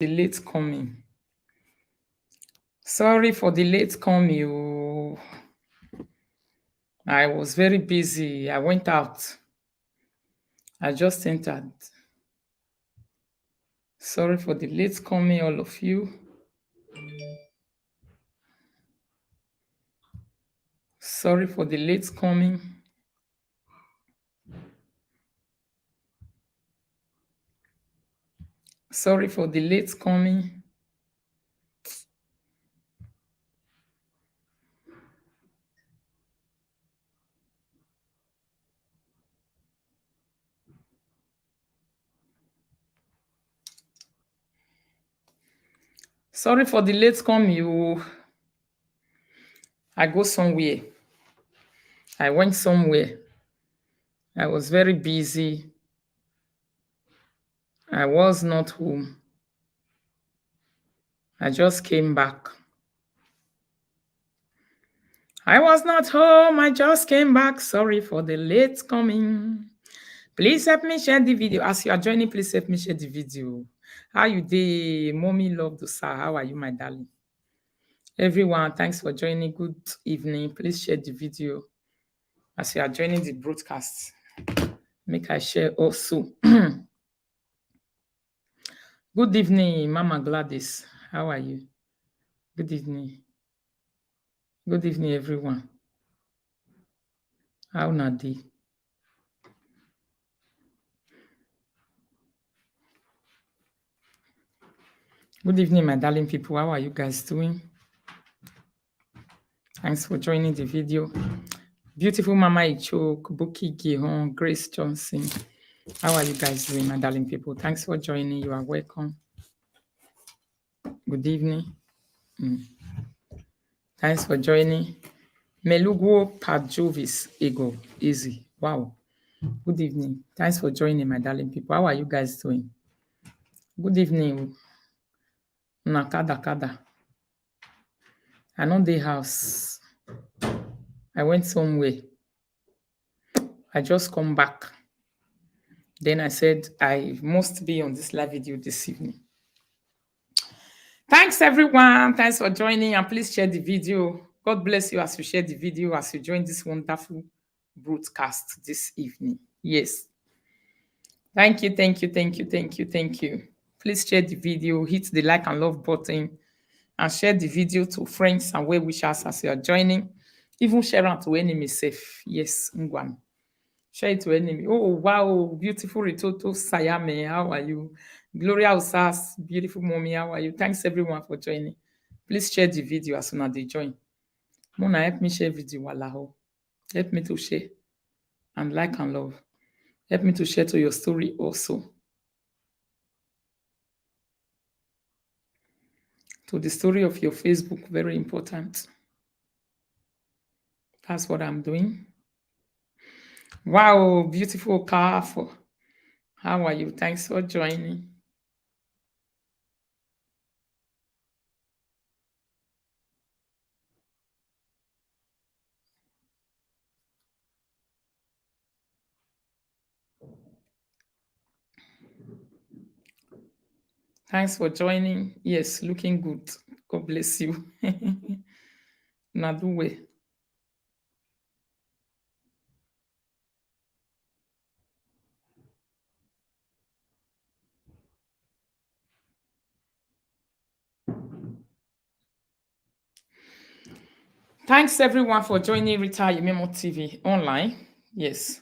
The late coming. Sorry for the late coming. Oh. I was very busy. I went out. I just entered. Sorry for the late coming, all of you. Sorry for the late coming. Sorry for the late coming. Sorry for the late coming. Oh. I go somewhere. I went somewhere. I was very busy. I was not home. I just came back. I was not home. I just came back. Sorry for the late coming. Please help me share the video. As you are joining, please help me share the video. How you dey? Mommy love the sir. How are you, my darling? Everyone, thanks for joining. Good evening. Please share the video. As you are joining the broadcast, make I share also. Good evening, Mama Gladys. How are you? Good evening. Good evening, everyone. How na dey? Good evening, my darling people. How are you guys doing? Thanks for joining the video. Beautiful Mama Ichok, Buki Gihon, Grace Johnson. How are you guys doing, my darling people? Thanks for joining. You are welcome. Good evening. Thanks for joining. Melugo Pajovis Ego. Easy. Wow. Good evening. Thanks for joining, my darling people. How are you guys doing? Good evening. Nakada. I know the house. I went somewhere. I just come back. Then I said I must be on this live video this evening. Thanks, everyone. Thanks for joining, and please share the video. God bless you as you share the video, as you join this wonderful broadcast this evening. Yes. Thank you. Please share the video, hit the like and love button, and share the video to friends and well wishers as you are joining. Even share it to enemies safe. Yes, Ngwan. Share it to enemy. Oh, wow. Beautiful Ritoto Sayame. How are you? Gloria Usas, beautiful mommy. How are you? Thanks everyone for joining. Please share the video as soon as they join. Mona, help me share video. Walaho. Help me to share and like and love. Help me to share to your story also. To the story of your Facebook, very important. That's what I'm doing. Wow, beautiful car. How are you? Thanks for joining. Thanks for joining. Yes, looking good. God bless you. Naduwe. Thanks everyone for joining Rita Yememo TV online. Yes.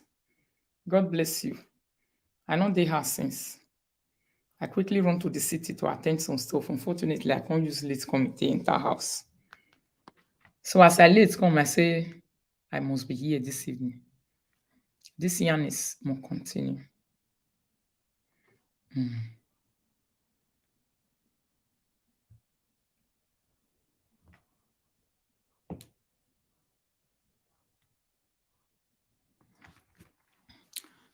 God bless you. I know they have since. I quickly run to the city to attend some stuff. Unfortunately, I can't use late committee in that house. So as I late come, I say, I must be here this evening. This yarn is more continue.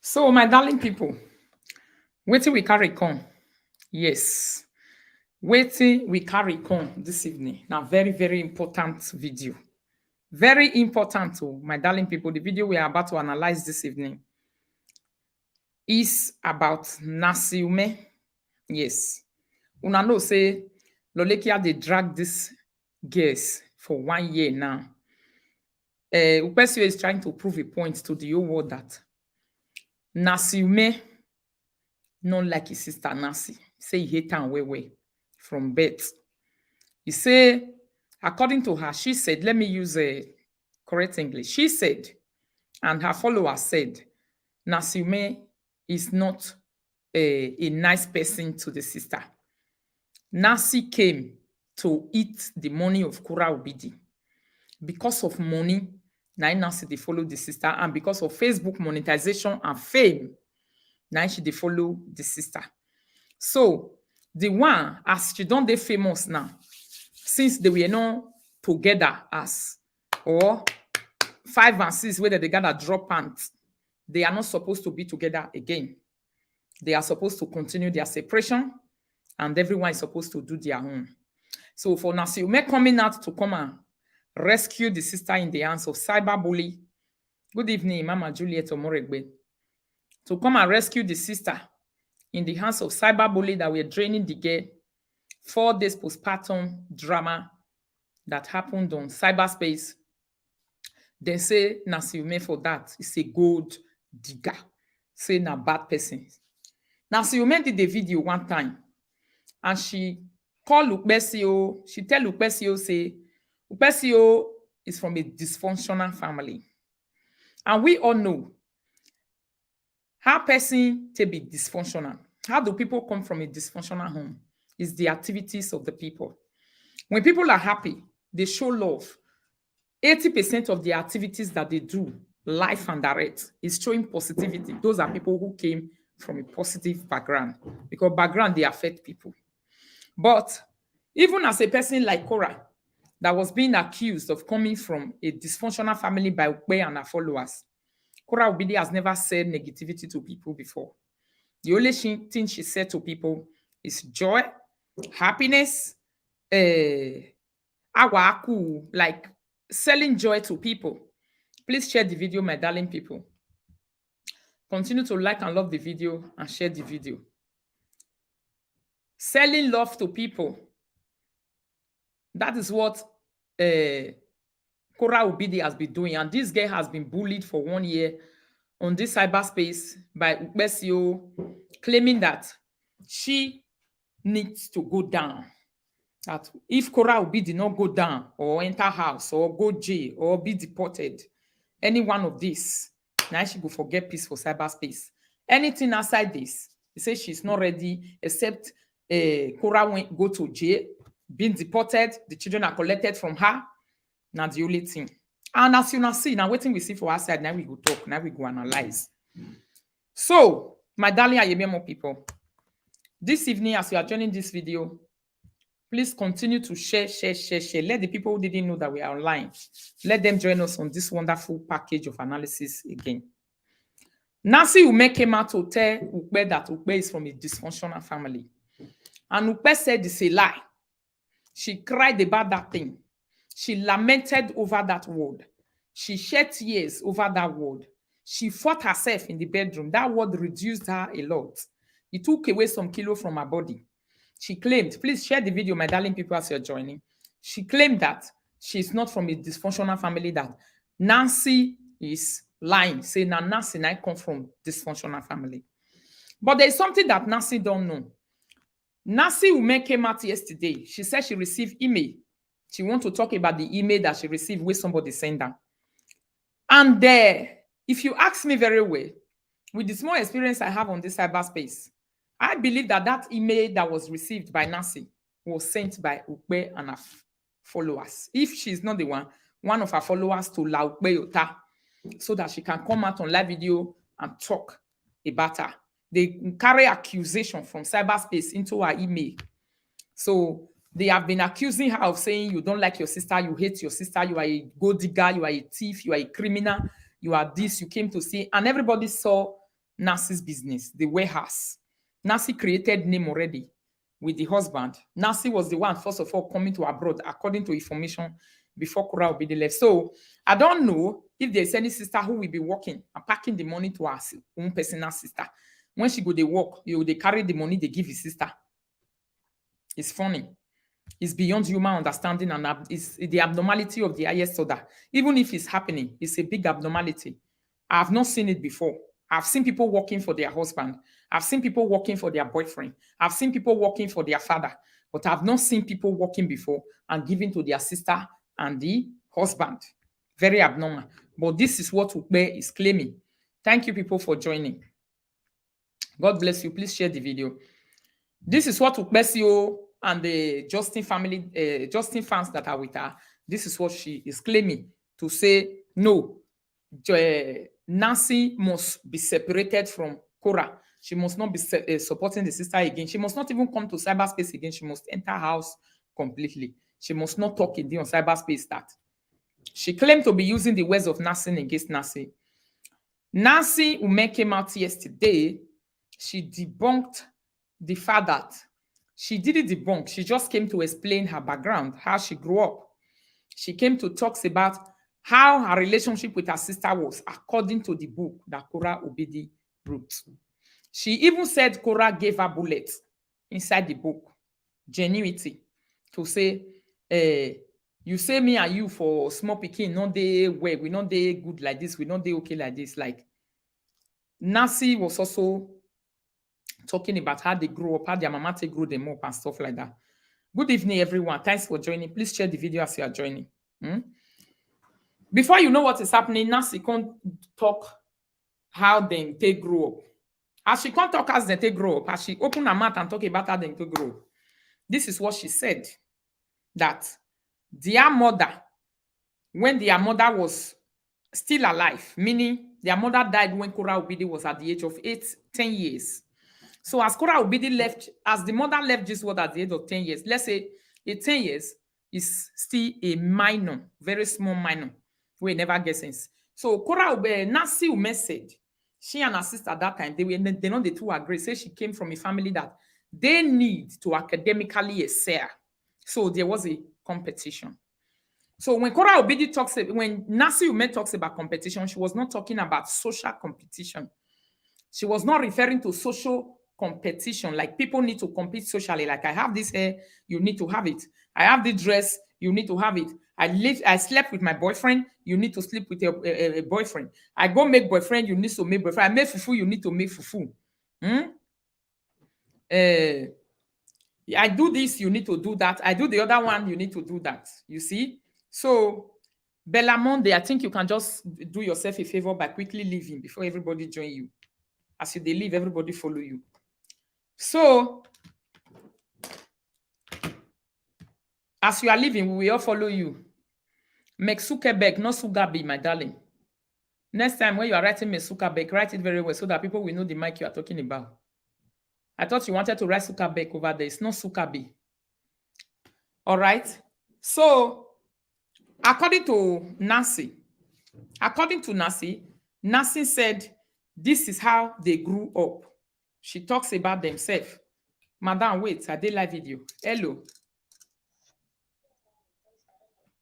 So, my darling people, waiting we carry come. Yes. Waiting we carry come this evening. Now, very, very important video. Very important, oh, my darling people. The video we are about to analyze this evening is about Nasi umeh. Yes. Una know say Lolekia they drag this girls for 1 year now. Ukpesioo is trying to prove a point to the whole world that Nasi umeh not like his sister Nasi. Say he hate her way from birth. He say, according to her, she said, let me use a correct English. She said, and her followers said, Nasi umeh is not a nice person to the sister. Nasi came to eat the money of Kura Obidi. Because of money, now Nasi they follow the sister, and because of Facebook monetization and fame, now she they follow the sister. So the one, as she don't they famous now, since they were not together as or 5 and 6, whether they gather drop pants, they are not supposed to be together again. They are supposed to continue their separation, and everyone is supposed to do their own. So for Nasi umeh coming out to come and rescue the sister in the hands of cyberbully. Good evening, Mama Juliet Omoregbe. To come and rescue the sister in the hands of cyberbully that were draining the girl. 4 days postpartum drama that happened on cyberspace. They say Nasi umeh for that is a gold digger. Say na bad person. Nasi umeh did the video one time, and she called ukpesioo. She tell ukpesioo say ukpesioo is from a dysfunctional family, and we all know how person to be dysfunctional. How do people come from a dysfunctional home? Is the activities of the people. When people are happy, they show love. 80% of the activities that they do, life and direct, is showing positivity. Those are people who came from a positive background, because background, they affect people. But even as a person like Cora, that was being accused of coming from a dysfunctional family by Ukpe and her followers, Cora Obidi has never said negativity to people before. The only thing she said to people is joy, happiness, awaku, like selling joy to people. Please share the video, my darling people. Continue to like and love the video and share the video. Selling love to people. That is what Cora Obidi has been doing. And this girl has been bullied for 1 year on this cyberspace by ukpesioo, claiming that she needs to go down. That if Cora Obidi did not go down or enter house or go jail or be deported, any one of these, now she go forget peace for cyberspace. Anything outside this, he says she's not ready, except Cora went go to jail, being deported, the children are collected from her. Now the only thing. And as you now see, now waiting we see for our side, now we go talk, now we go analyze. So, my darling Ayemiemo people, this evening as you are joining this video, please continue to share. Let the people who didn't know that we are online, let them join us on this wonderful package of analysis again. Nasi umeh came out to tell Ukpe that Ukpe is from a dysfunctional family. And Ukpe said it's a lie. She cried about that thing. She lamented over that word. She shed tears over that word. She fought herself in the bedroom. That word reduced her a lot. It took away some kilo from her body. She claimed, please share the video, my darling people, as you're joining. She claimed that she's not from a dysfunctional family, that Nancy is lying, saying that Nancy and I come from dysfunctional family. But there's something that Nancy don't know. Nasi umeh came out yesterday. She said she received email. She want to talk about the email that she received with somebody sent her. And there, if you ask me very well, with the small experience I have on this cyberspace, I believe that that email that was received by Nasi was sent by Ukpe and her followers. If she's not the one of her followers to La Ukpe Yota, so that she can come out on live video and talk about her. They carry accusation from cyberspace into her email. So they have been accusing her of saying you don't like your sister, you hate your sister, you are a gold digger, you are a thief, you are a criminal, you are this, you came to see. And everybody saw Nasi's business, the warehouse. Nasi created name already with the husband. Nasi was the one, first of all, coming to abroad, according to information before Cora Obidi left. So I don't know if there's any sister who will be working and packing the money to her own personal sister. When she go, they work, they carry the money, they give his sister. It's funny. It's beyond human understanding and is the abnormality of the highest order. Even if it's happening, it's a big abnormality. I've not seen it before. I've seen people working for their husband. I've seen people working for their boyfriend. I've seen people working for their father. But I've not seen people working before and giving to their sister and the husband. Very abnormal. But this is what Ukpesioo is claiming. Thank you, people, for joining. God bless you. Please share the video. This is what ukpesioo and the Justin family, Justin fans that are with her, this is what she is claiming to say, no, Nasi must be separated from Korah. She must not be supporting the sister again. She must not even come to cyberspace again. She must enter house completely. She must not talk again on cyberspace that. She claimed to be using the words of Nasi against Nasi. Nasi Umeh came out yesterday. She debunked the fact that she didn't debunk. She just came to explain her background, how she grew up. She came to talk about how her relationship with her sister was, according to the book that Korah Obidi wrote. She even said Korah gave her bullets inside the book, genuinity, to say, you say me and you for small pikin, not they well, we not they good like this, we not they okay like this. Like Nasi was also talking about how they grew up, how their mama take grew them up and stuff like that. Good evening, everyone. Thanks for joining. Please share the video as you are joining. Before you know what is happening, Nasi can't talk how they take grow up. As she can't talk as they take grow up, as she open her mouth and talk about how they take grow up, this is what she said, that their mother, when their mother was still alive, meaning their mother died when Korah Obidi was at the age of 10 years. So as Korah Obidi left, as the mother left this world at the age of 10 years, let's say a 10 years is still a minor, very small minor, we never get sense. So Korah Obidi, Nasi Umeh said, she and her sister at that time, they know the two agree, say she came from a family that they need to academically excel. So there was a competition. So when Korah Obidi talks, when Nasi Umeh talks about competition, she was not talking about social competition. She was not referring to social competition, like people need to compete socially. Like I have this hair, you need to have it. I have this dress, you need to have it. I slept with my boyfriend, you need to sleep with a boyfriend. I go make boyfriend, you need to make boyfriend. I make fufu, you need to make fufu. I do this, you need to do that. I do the other one, you need to do that. You see? So Bellamonde, I think you can just do yourself a favor by quickly leaving before everybody join you. As you leave, everybody follow you. So, as you are leaving, we will all follow you. Make Zuckerberg, not Sugabi, my darling. Next time when you are writing Make Zuckerberg, write it very well so that people will know the mic you are talking about. I thought you wanted to write Zuckerberg over there. It's not Sukabi. All right. So, according to Nasi, Nasi said, this is how they grew up. She talks about themselves. Madam, wait, I did live video. Hello.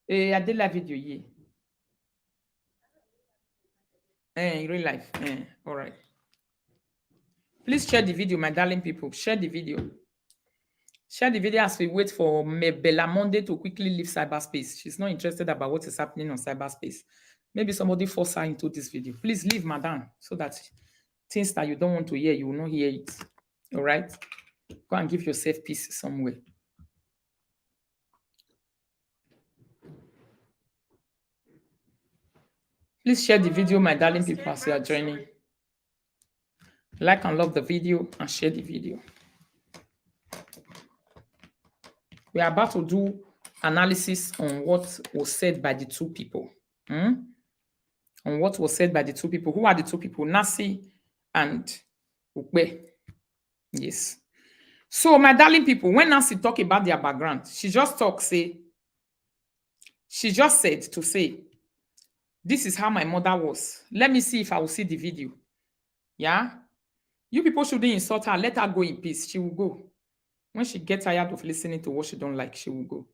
I did live video, yeah. In real life. All right. Please share the video, my darling people. Share the video. Share the video as we wait for Bellamonde to quickly leave cyberspace. She's not interested about what is happening on cyberspace. Maybe somebody forced her into this video. Please leave, madam, so that things that you don't want to hear, you will not hear it. All right? Go and give yourself peace somewhere. Please share the video, my darling people, as you are joining. Like and love the video and share the video. We are about to do analysis on what was said by the two people. On what was said by the two people. Who are the two people? Nasi and Ukpesioo. Yes. So, my darling people, when Nasi talk about their background, she just said to say, this is how my mother was. Let me see if I will see the video. Yeah? You people shouldn't insult her. Let her go in peace. She will go. When she gets tired of listening to what she don't like, she will go.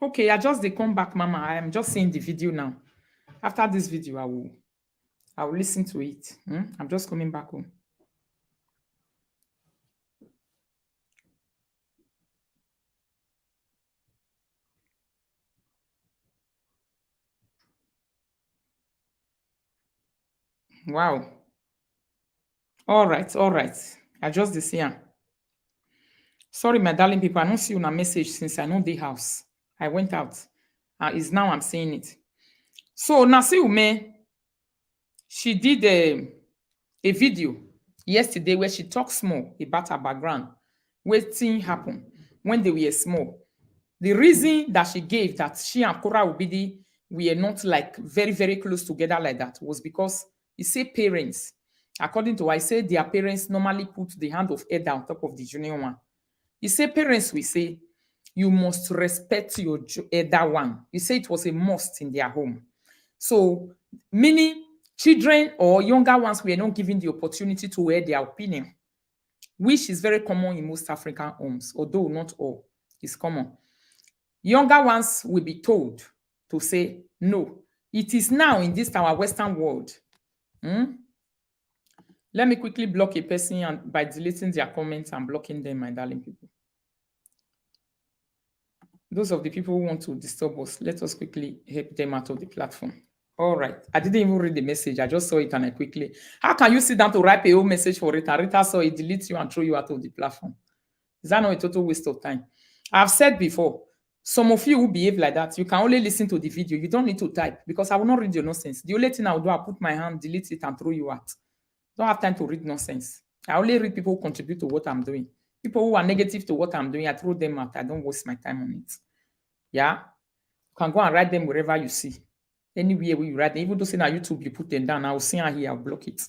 Okay, I just they come back, Mama. I am just seeing the video now. After this video, I will listen to it. I'm just coming back home. Wow. All right, all right. I just this here. Sorry, my darling people. I don't see una message since I know the house. I went out. It's now I'm saying it. So Nasi Umeh, she did a video yesterday where she talks more about her background, wetin happen when they were small. The reason that she gave that she and Kora Obidi were not like very, very close together like that was because he say parents, according to her, he said their parents normally put the hand of elder on top of the junior one. He say parents will say, you must respect your elder one. He say it was a must in their home. So many children or younger ones were not given the opportunity to wear their opinion, which is very common in most African homes, although not all. It's common. Younger ones will be told to say no. It is now in this our Western world. Let me quickly block a person and by deleting their comments and blocking them, my darling people. Those of the people who want to disturb us, let us quickly help them out of the platform. All right. I didn't even read the message. I just saw it and I quickly. How can you sit down to write a whole message for Rita? Rita saw it, delete you and throw you out of the platform. Is that not a total waste of time? I've said before, some of you who behave like that, you can only listen to the video. You don't need to type because I will not read your nonsense. The only thing I will do, I'll put my hand, delete it, and throw you out. Don't have time to read nonsense. I only read people who contribute to what I'm doing. People who are negative to what I'm doing, I throw them out. I don't waste my time on it. Yeah? You can go and write them wherever you see. Anywhere where you write them. Even though say on YouTube, you put them down. I will see her here, I'll block it.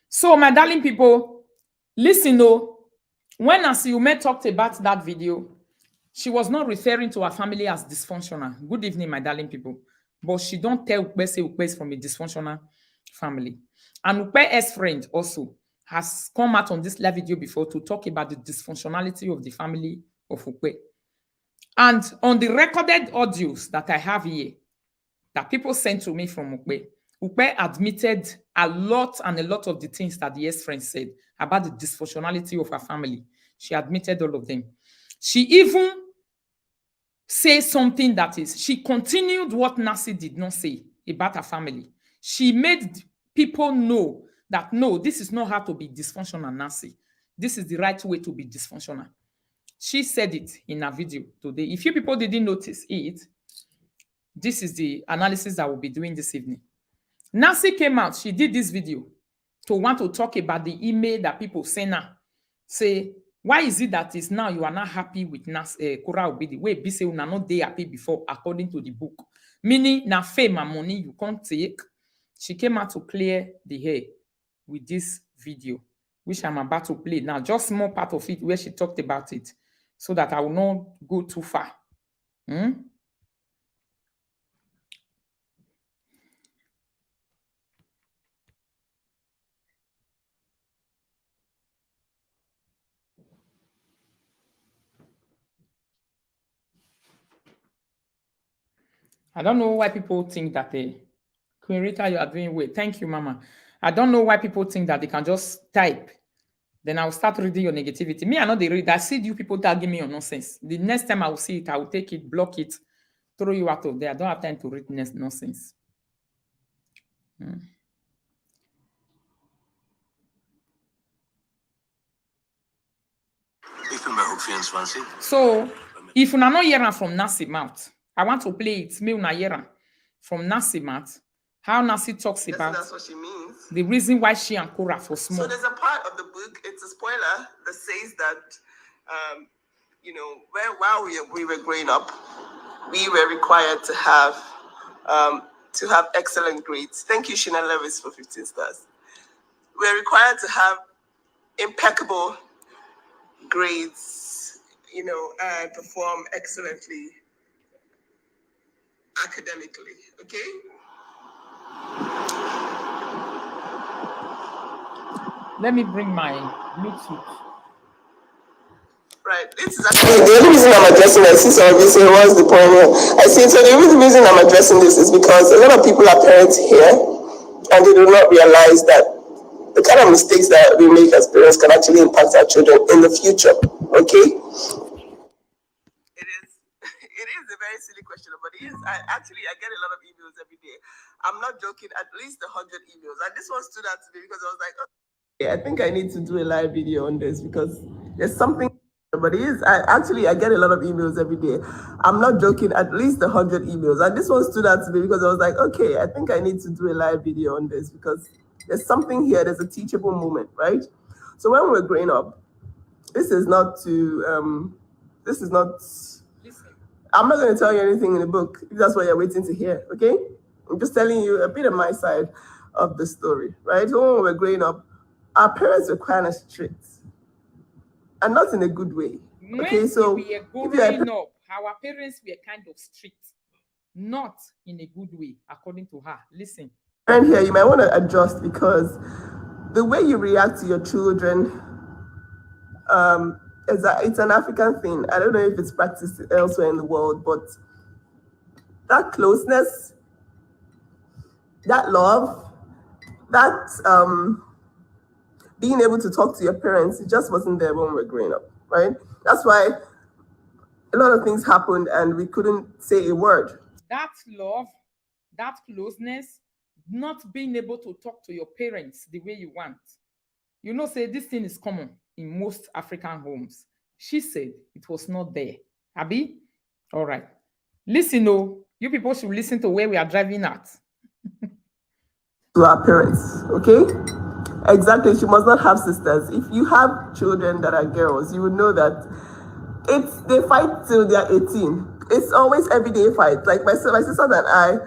So, my darling people, listen, when Nasi Umeh talked about that video, she was not referring to her family as dysfunctional. Good evening, my darling people. But she don't tell Ukpe say Ukpe is from a dysfunctional family. And Ukpe's friend also has come out on this live video before to talk about the dysfunctionality of the family of Ukpe. And on the recorded audios that I have here, that people sent to me from Ukpe admitted a lot of the things that the ex-friend said about the dysfunctionality of her family. She admitted all of them. She even said something that is, she continued what Nasi did not say about her family. She made people know that, no, this is not how to be dysfunctional, Nasi. This is the right way to be dysfunctional. She said it in her video today. If you people didn't notice it, this is the analysis that we'll be doing this evening. Nasi came out, she did this video to want to talk about the email that people send her. Say, why is it that is now you are not happy with Kora Obidi? Wait, be say you are not there happy before, according to the book. Meaning, na fame and money you can't take. She came out to clear the hair with this video, which I'm about to play now. Just small part of it where she talked about it, so that I will not go too far. I don't know why people think that Queen Rita, you are doing well. Thank you, Mama. I don't know why people think that they can just type. Then I'll start reading your negativity. Me, I know they read. I see you people tagging me on nonsense. The next time I will see it, I will take it, block it, throw you out of there. I don't have time to read nonsense. So, if you not hear from Nasi mouth, I want to play it. Me una hear from Nasi mouth. How Nasi talks about that's what she means. The reason why she and Kora for small. So there's a part of the book, it's a spoiler, that says that, while we were growing up, we were required to have excellent grades. Thank you, Sheena Levis, for 15 stars. We're required to have impeccable grades, and perform excellently academically, okay? Let me bring my Bluetooth. Right. This this is actually the only reason I'm addressing. I see some of you say, "What's the point here?" I see. So the only reason I'm addressing this is because a lot of people are parents here, and they do not realize that the kind of mistakes that we make as parents can actually impact our children in the future. Okay? It is. It is a very silly question, but it is. I get a lot of emails every day. I'm not joking. At least 100 emails, and this one stood out to me because I was like, okay, I think I need to do a live video on this because there's something. But it is. I get a lot of emails every day. I'm not joking. At least 100 emails, and this one stood out to me because I was like, okay, I think I need to do a live video on this because there's something here. There's a teachable moment, right? So when we're growing up, this is not to. This is not. I'm not going to tell you anything in the book if that's what you're waiting to hear. Okay, I'm just telling you a bit of my side of the story, right? So when we were growing up, our parents were kind of strict, and not in a good way. Okay, so we were growing up, our parents were kind of strict, not in a good way, according to her. Listen. And here you might want to adjust because the way you react to your children, it's an African thing. I don't know if it's practiced elsewhere in the world, but that closeness, that love, that being able to talk to your parents, it just wasn't there when we were growing up, right? That's why a lot of things happened and we couldn't say a word. That love, that closeness, not being able to talk to your parents the way you want. You know, say this thing is common in most African homes. She said it was not there. Abi? All right. Listen, you people should listen to where we are driving at. To our parents, okay? Exactly. She must not have sisters. If you have children that are girls, you would know that they fight till they're 18. It's always everyday fight. Like my sister and I,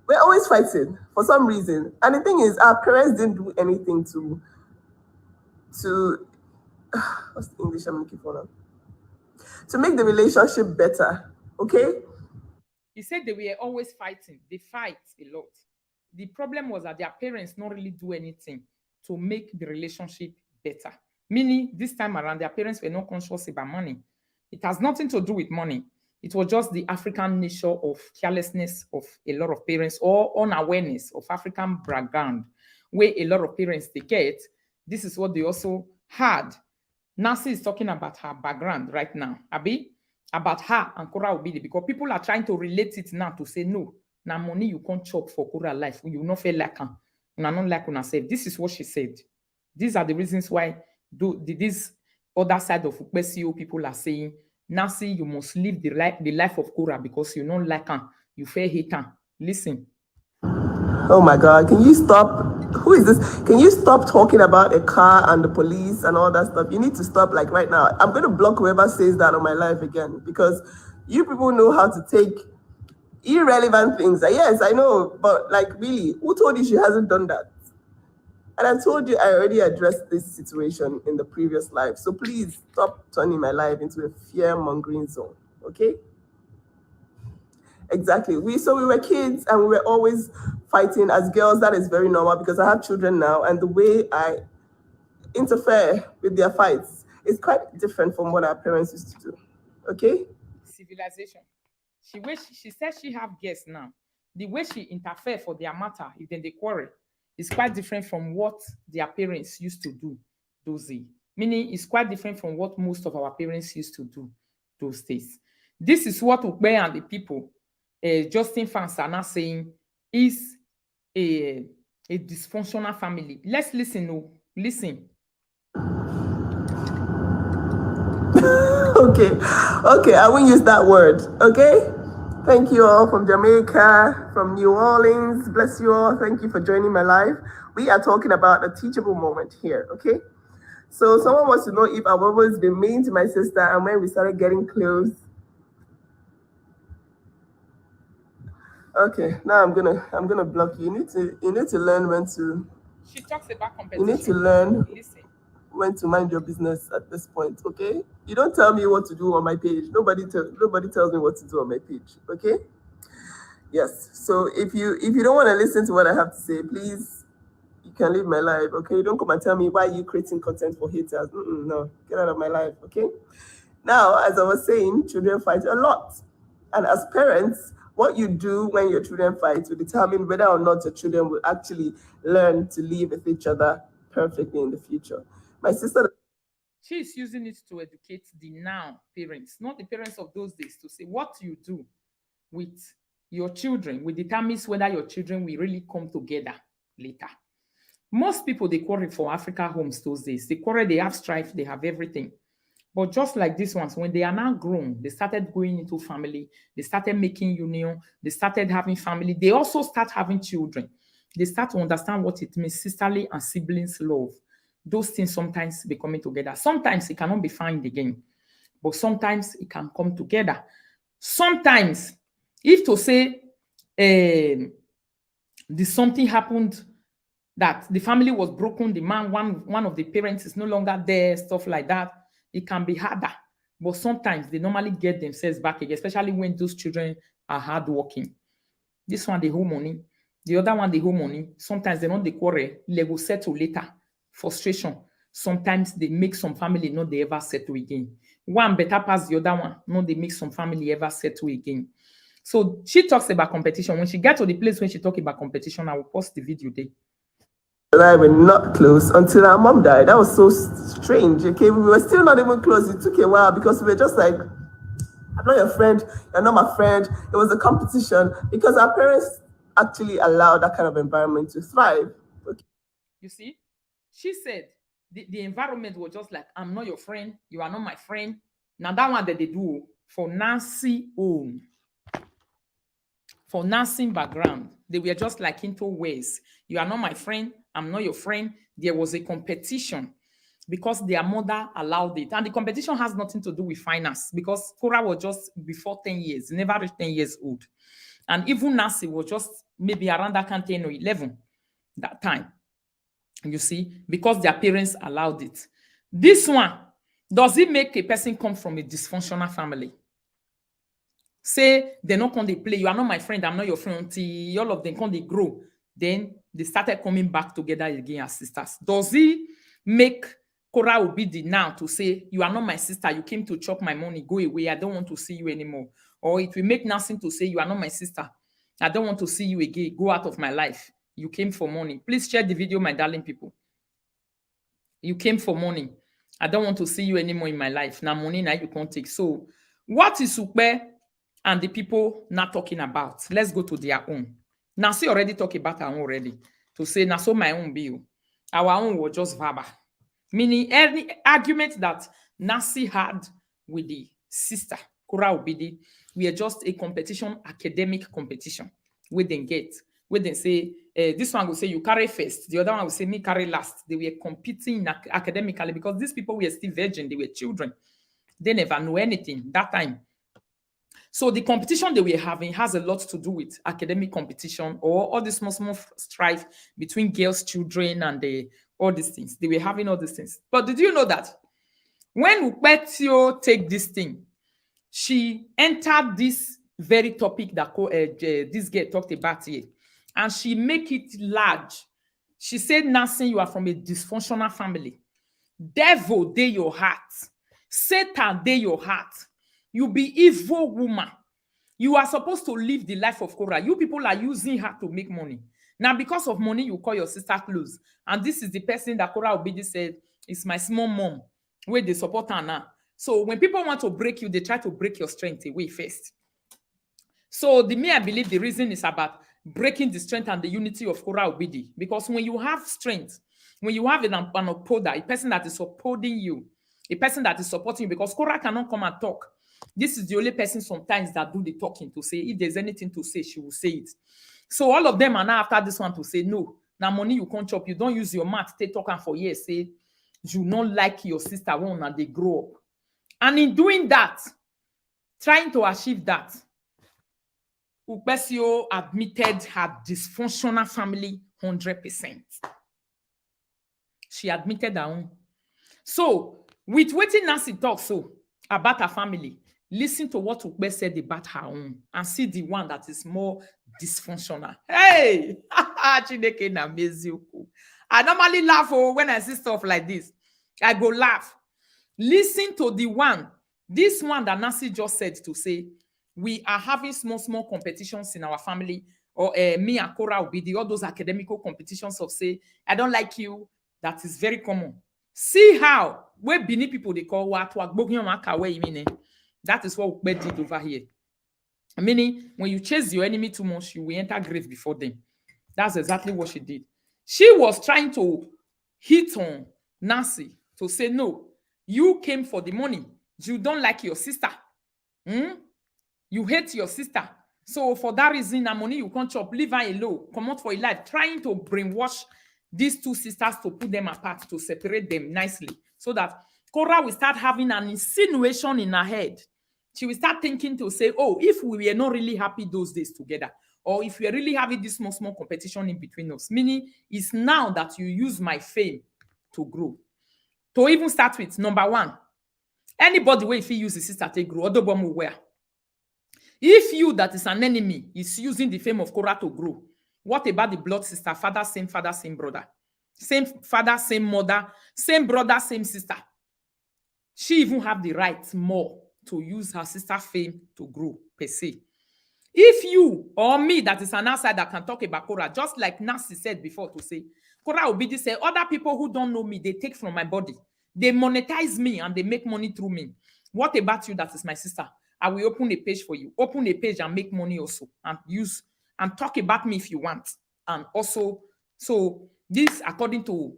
we're always fighting for some reason. And the thing is, our parents didn't do anything to what's the English I'm looking for now? To make the relationship better. Okay? He said they were always fighting. They fight a lot. The problem was that their parents not really do anything to make the relationship better. Meaning, this time around, their parents were not conscious about money. It has nothing to do with money. It was just the African nature of carelessness of a lot of parents or unawareness of African background, where a lot of parents they get. This is what they also had. Nasi is talking about her background right now. Abi, about her and Kora Obidi, because people are trying to relate it now to say, no, now money you can't chop for Kora life. You will not feel like her. You not like una self. This is what she said. These are the reasons why this other side of ukpesioo people are saying, Nasi, you must live the life of Kora because you don't like her. You fair hate her. Listen. Oh my God, can you stop? Who is this? Can you stop talking about a car and the police and all that stuff? You need to stop like right now. I'm going to block whoever says that on my life again because you people know how to take irrelevant things. Yes, I know, but like really, who told you she hasn't done that? And I told you I already addressed this situation in the previous life. So please stop turning my life into a fear-mongering zone, okay? Exactly. We were kids and we were always fighting as girls. That is very normal because I have children now, and the way I interfere with their fights is quite different from what our parents used to do. Okay? Civilization. She says she have guests now. The way she interfere for their matter, if then they quarrel, is quite different from what their parents used to do those days. Meaning it's quite different from what most of our parents used to do those days. This is what Ukpesioo and the people, Justin fans are now saying is a dysfunctional family. Let's listen. Listen. Okay, I won't use that word. Okay? Thank you all from Jamaica, from New Orleans. Bless you all. Thank you for joining my live. We are talking about a teachable moment here, okay? So someone wants to know if I've always been mean to my sister and when we started getting close. Okay, now I'm gonna block you. You need to learn when to. She talks about competition. You need to learn when to mind your business at this point, okay? You don't tell me what to do on my page. Nobody tells me what to do on my page, okay? Yes. So if you don't want to listen to what I have to say, please, you can leave my live, okay? Don't come and tell me why you creating content for haters. No, get out of my life, okay? Now, as I was saying, children fight a lot. And as parents, what you do when your children fight will determine whether or not your children will actually learn to live with each other perfectly in the future. My sister. She's using it to educate the now parents, not the parents of those days, to say what you do with your children will determine whether your children will really come together later. Most people, they quarrel for Africa homes those days. They quarrel, they have strife, they have everything. But just like these ones, when they are now grown, they started going into family, they started making union, they started having family, they also start having children. They start to understand what it means, sisterly and siblings love. Those things sometimes be coming together. Sometimes it cannot be found again, but sometimes it can come together. Sometimes, if to say something happened that the family was broken, the man, one of the parents is no longer there, stuff like that, it can be harder. But sometimes they normally get themselves back again, especially when those children are hardworking. This one, they hold money. The other one, they hold money. Sometimes they don't quarrel. They will settle later. Frustration. Sometimes they make some family not they ever settle again. One better pass the other one. No, they make some family ever settle again. So she talks about competition. When she gets to the place when she talks about competition, I will post the video there. And I were not close until our mom died. That was so strange. Okay, we were still not even close. It took a while because we were just like, I'm not your friend, you're not my friend. It was a competition because our parents actually allowed that kind of environment to thrive. Okay. You see, she said the environment was just like, I'm not your friend, you are not my friend. Now that one that they do for Nasi own. For nursing background, they were just like into ways. You are not my friend, I'm not your friend. There was a competition because their mother allowed it. And the competition has nothing to do with finance because Cora was just before 10 years, never reached 10 years old. And even Nasi was just maybe around that 10 or 11 that time. You see, because their parents allowed it. This one, does it make a person come from a dysfunctional family? Say they not come they play, you are not my friend, I'm not your friend, until all of them come they grow. Then they started coming back together again as sisters. Does he make Cora Obidi now to say, you are not my sister, you came to chop my money, go away, I don't want to see you anymore? Or it will make Nasi to say, you are not my sister, I don't want to see you again, go out of my life. You came for money. Please share the video, my darling people. You came for money. I don't want to see you anymore in my life. Now money now you can't take. So what is Ukpe and the people not talking about? Let's go to their own. Nasi already talked about our own already. To say Naso my own bill. Our own was just verbal. Meaning any argument that Nasi had with the sister, Kura Obidi, we are just a competition, academic competition. We then get. We then say, this one will say you carry first, the other one will say me carry last. They were competing academically because these people were still virgin, they were children. They never know anything that time. So the competition they were having has a lot to do with academic competition or all this small strife between girls, children, and all these things. They were having all these things. But did you know that when ukpesioo take this thing, she entered this very topic that this girl talked about here, and she make it large. She said, Nasi, you are from a dysfunctional family. Devil, they your heart. Satan, they your heart. You be evil woman. You are supposed to live the life of Korah. You people are using her to make money. Now, because of money, you call your sister close. And this is the person that Korah Obidi said is my small mom, where they support her now. So when people want to break you, they try to break your strength away first. So I believe the reason is about breaking the strength and the unity of Korah Obidi. Because when you have strength, when you have an upholder, a person that is upholding you, a person that is supporting you, because Korah cannot come and talk. This is the only person sometimes that do the talking to say, if there's anything to say, she will say it. So all of them are now after this one to say, no, now money you can't chop. You don't use your mouth, stay talking for years, say, you don't like your sister one and they grow up. And in doing that, trying to achieve that, ukpesioo admitted her dysfunctional family 100%. She admitted her own. So, with waiting Nasi talk so about her family, listen to what Ukpe said about her own and see the one that is more dysfunctional. Hey! Chineke na meziuku. I normally laugh when I see stuff like this. I go laugh. Listen to the one This one that Nasi just said to say, we are having small competitions in our family, or me and Cora will be the all those academical competitions of say, I don't like you. That is very common. See how where Bini people they call what that is what Ukpe did over here. Meaning, when you chase your enemy too much, you will enter grave before them. That's exactly what she did. She was trying to hit on Nasi to say, no, you came for the money. You don't like your sister. You hate your sister. So for that reason, that money you can't chop, leave her alone, come out for your life, trying to brainwash these two sisters to put them apart, to separate them nicely, so that Cora will start having an insinuation in her head. She will start thinking to say, oh, if we were not really happy those days together, or if we are really having this small competition in between us, meaning it's now that you use my fame to grow. To even start with, number one, anybody where if he use his sister take grow, other bomb will wear. If you that is an enemy is using the fame of Cora to grow, what about the blood sister, father, same brother? Same father, same mother, same brother, same sister. She even have the right more to use her sister fame to grow, per se. If you or me that is an outsider can talk about Cora, just like Nasi said before to say, Cora Obidi say, other people who don't know me, they take from my body. They monetize me and they make money through me. What about you that is my sister? I will open a page for you. Open a page and make money also. And use and talk about me if you want. And also, so this according to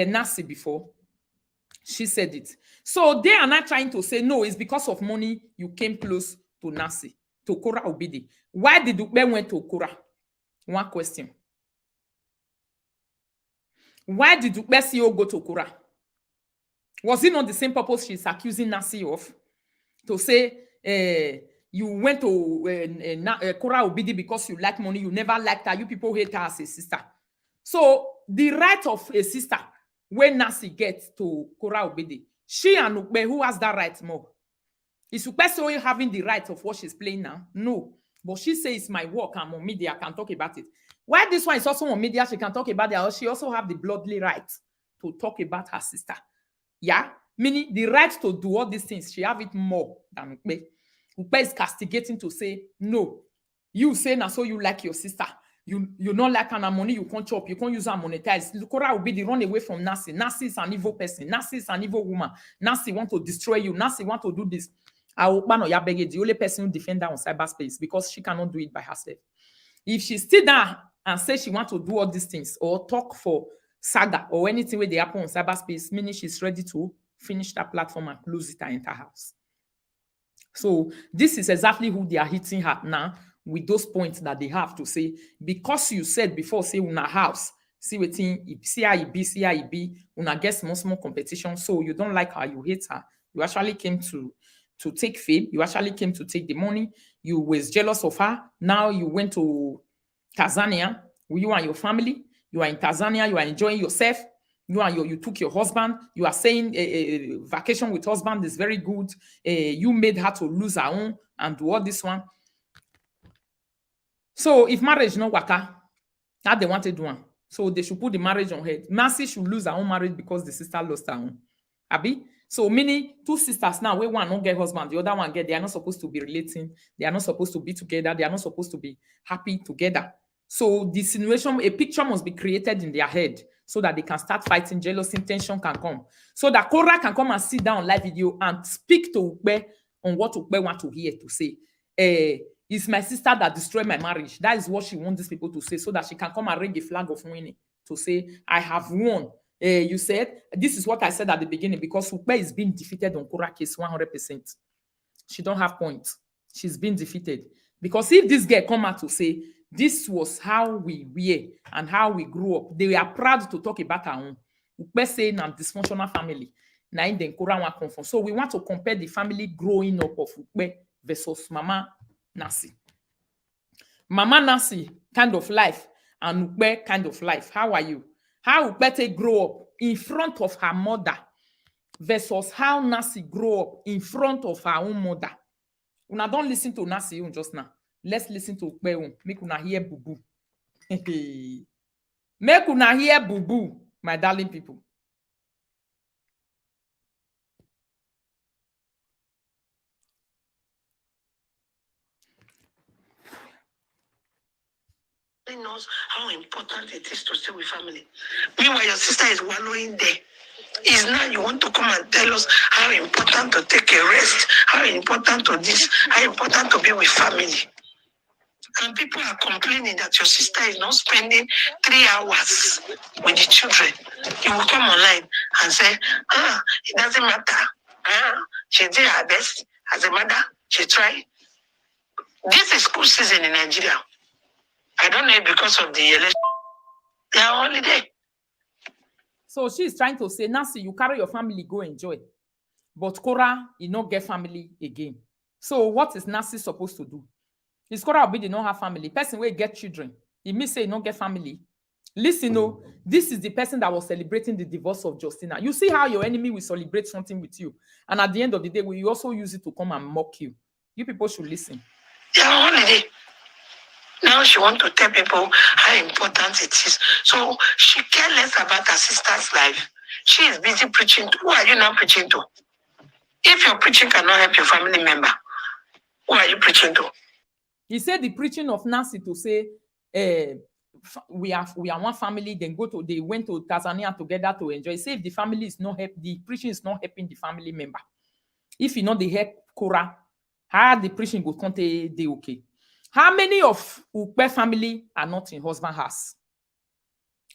Nasi before, she said it. So they are not trying to say, no, it's because of money you came close to Nasi, to Cora Obidi. Why did Ukpe went to Cora? One question. Why did ukpesioo go to Cora? Was it not the same purpose she's accusing Nasi of? To say, you went to Cora Obidi because you like money, you never liked her, you people hate her as a sister. So the right of a sister, when Nasi gets to Cora Obidi, she and Ukpe, who has that right more? Is ukpesioo having the right of what she's playing now? No. But she says it's my work, I'm on media, I can talk about it. Why this one is also on media, she can talk about it, she also have the bloodly right to talk about her sister. Yeah? Meaning the right to do all these things, she have it more than Ukpe. Ukpe is castigating to say, no, you say now so you like your sister. You not like her money, you can't chop, you can't use her monetize. Cora will be the run away from Nasi. Nasi is an evil person. Nasi is an evil woman. Nasi want to destroy you. Nasi want to do this. The only person who defend her on cyberspace because she cannot do it by herself. If she still there and say she want to do all these things or talk for saga or anything where they happen on cyberspace, meaning she's ready to finish that platform and close it and enter house. So this is exactly who they are hitting her now with those points that they have to say, because you said before, say, una house, see wetin, see how it be, una get small competition, so you don't like her, you hate her. You actually came to take fame, you actually came to take the money, you was jealous of her, now you went to Tanzania, you and your family, you are in Tanzania, you are enjoying yourself, you took your husband, you are saying a vacation with husband is very good, you made her to lose her own and do all this one. So if marriage no waka, how they want to do one. So they should put the marriage on head. Nasi should lose her own marriage because the sister lost her own. Abi? So meaning two sisters now, where one don't get husband, the other one get, they are not supposed to be relating, they are not supposed to be together, they are not supposed to be happy together. So the situation, a picture must be created in their head so that they can start fighting, jealousy, tension can come. So that Cora can come and sit down on live video and speak to Ukpe on what Ukpe want to hear to say. It's my sister that destroyed my marriage. That is what she wants these people to say so that she can come and raise a flag of winning to say, I have won. You said, this is what I said at the beginning, because Ukpe is being defeated on Cora case 100%. She don't have points. She's been defeated. Because if this girl come out to say, this was how we were and how we grew up, they were proud to talk about her own. Ukpe saying a dysfunctional family. Now in the Cora one confirm. So we want to compare the family growing up of Ukpe versus Mama Nasi. Mama Nasi kind of life and Ukpe kind of life. How are you? How Ukpe take grow up in front of her mother versus how Nasi grow up in front of her own mother. Una don't listen to Nasi just now. Let's listen to Ukpe. Make una hear boo-boo. Make una hear boo-boo, my darling people. knows how important it is to stay with family. Meanwhile, your sister is wallowing there. It's now you want to come and tell us how important to take a rest, how important to this, how important to be with family. And people are complaining that your sister is not spending 3 hours with the children. You will come online and say, it doesn't matter. She did her best. As a mother, she tried. This is school season in Nigeria. I don't know because of the election. They are on holiday. So she's trying to say, Nasi, you carry your family, go enjoy. But Cora, you not get family again. So what is Nasi supposed to do? Is Cora Obi not have family? Person will get children. He may say not get family. Listen, no, this is the person that was celebrating the divorce of Justina. You see how your enemy will celebrate something with you. And at the end of the day, will you also use it to come and mock you? You people should listen. They are on holiday. Now she wants to tell people how important it is. So she cares less about her sister's life. She is busy preaching to. Who are you now preaching to? If your preaching cannot help your family member, who are you preaching to? He said the preaching of Nasi to say, we are one family, then they went to Tanzania together to enjoy. Say if the family is not help, the preaching is not helping the family member. If you know they help Cora, how the preaching go come they okay. How many of Ukpe family are not in husband house?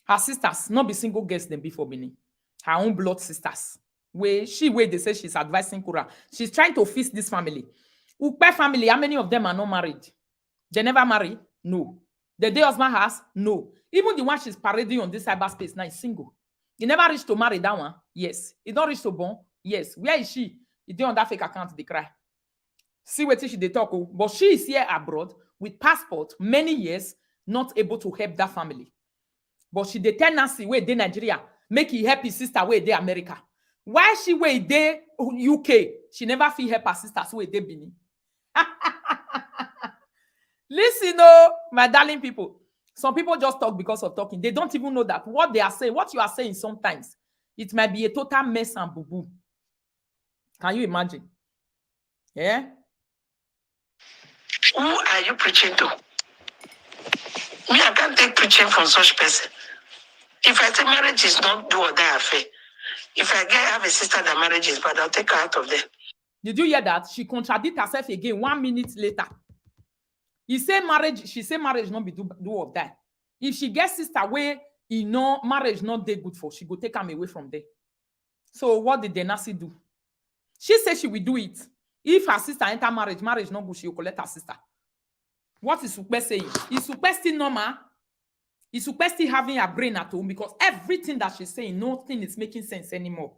Her sisters, not be single girls them before Bini. Her own blood sisters. Where they say she's advising Cora. She's trying to fix this family. Ukpe family, how many of them are not married? They never marry? No. The day husband has? No. Even the one she's parading on this cyberspace now is single. He never reached to marry that one? Yes. He don't reach to born? Yes. Where is she? He did on that fake account, they cry. See what she they talk. But she is here abroad with passport, many years, not able to help that family. But she dey tell Nasi where they Nigeria, make he help his sister where they America. Why she where they UK? She never feel help her sisters where they Benin. Listen, my darling people. Some people just talk because of talking. They don't even know that what they are saying, what you are saying sometimes, it might be a total mess and boo-boo. Can you imagine? Yeah? Who are you preaching to? Me, I can't take preaching from such person. If I say marriage is not do or die affair, if I have a sister that marriage is bad, I'll take her out of there. Did you hear that? She contradicted herself again 1 minute later. He say marriage, she say marriage not be do or die. If she gets sister where marriage not dey good for, she go take him away from there. So what did the Nasi do? She said she will do it. If her sister enter marriage not good, she will collect her sister. What is Ukpe saying? Is Ukpe still normal? Is Ukpe still having a brain at home? Because everything that she's saying, nothing is making sense anymore.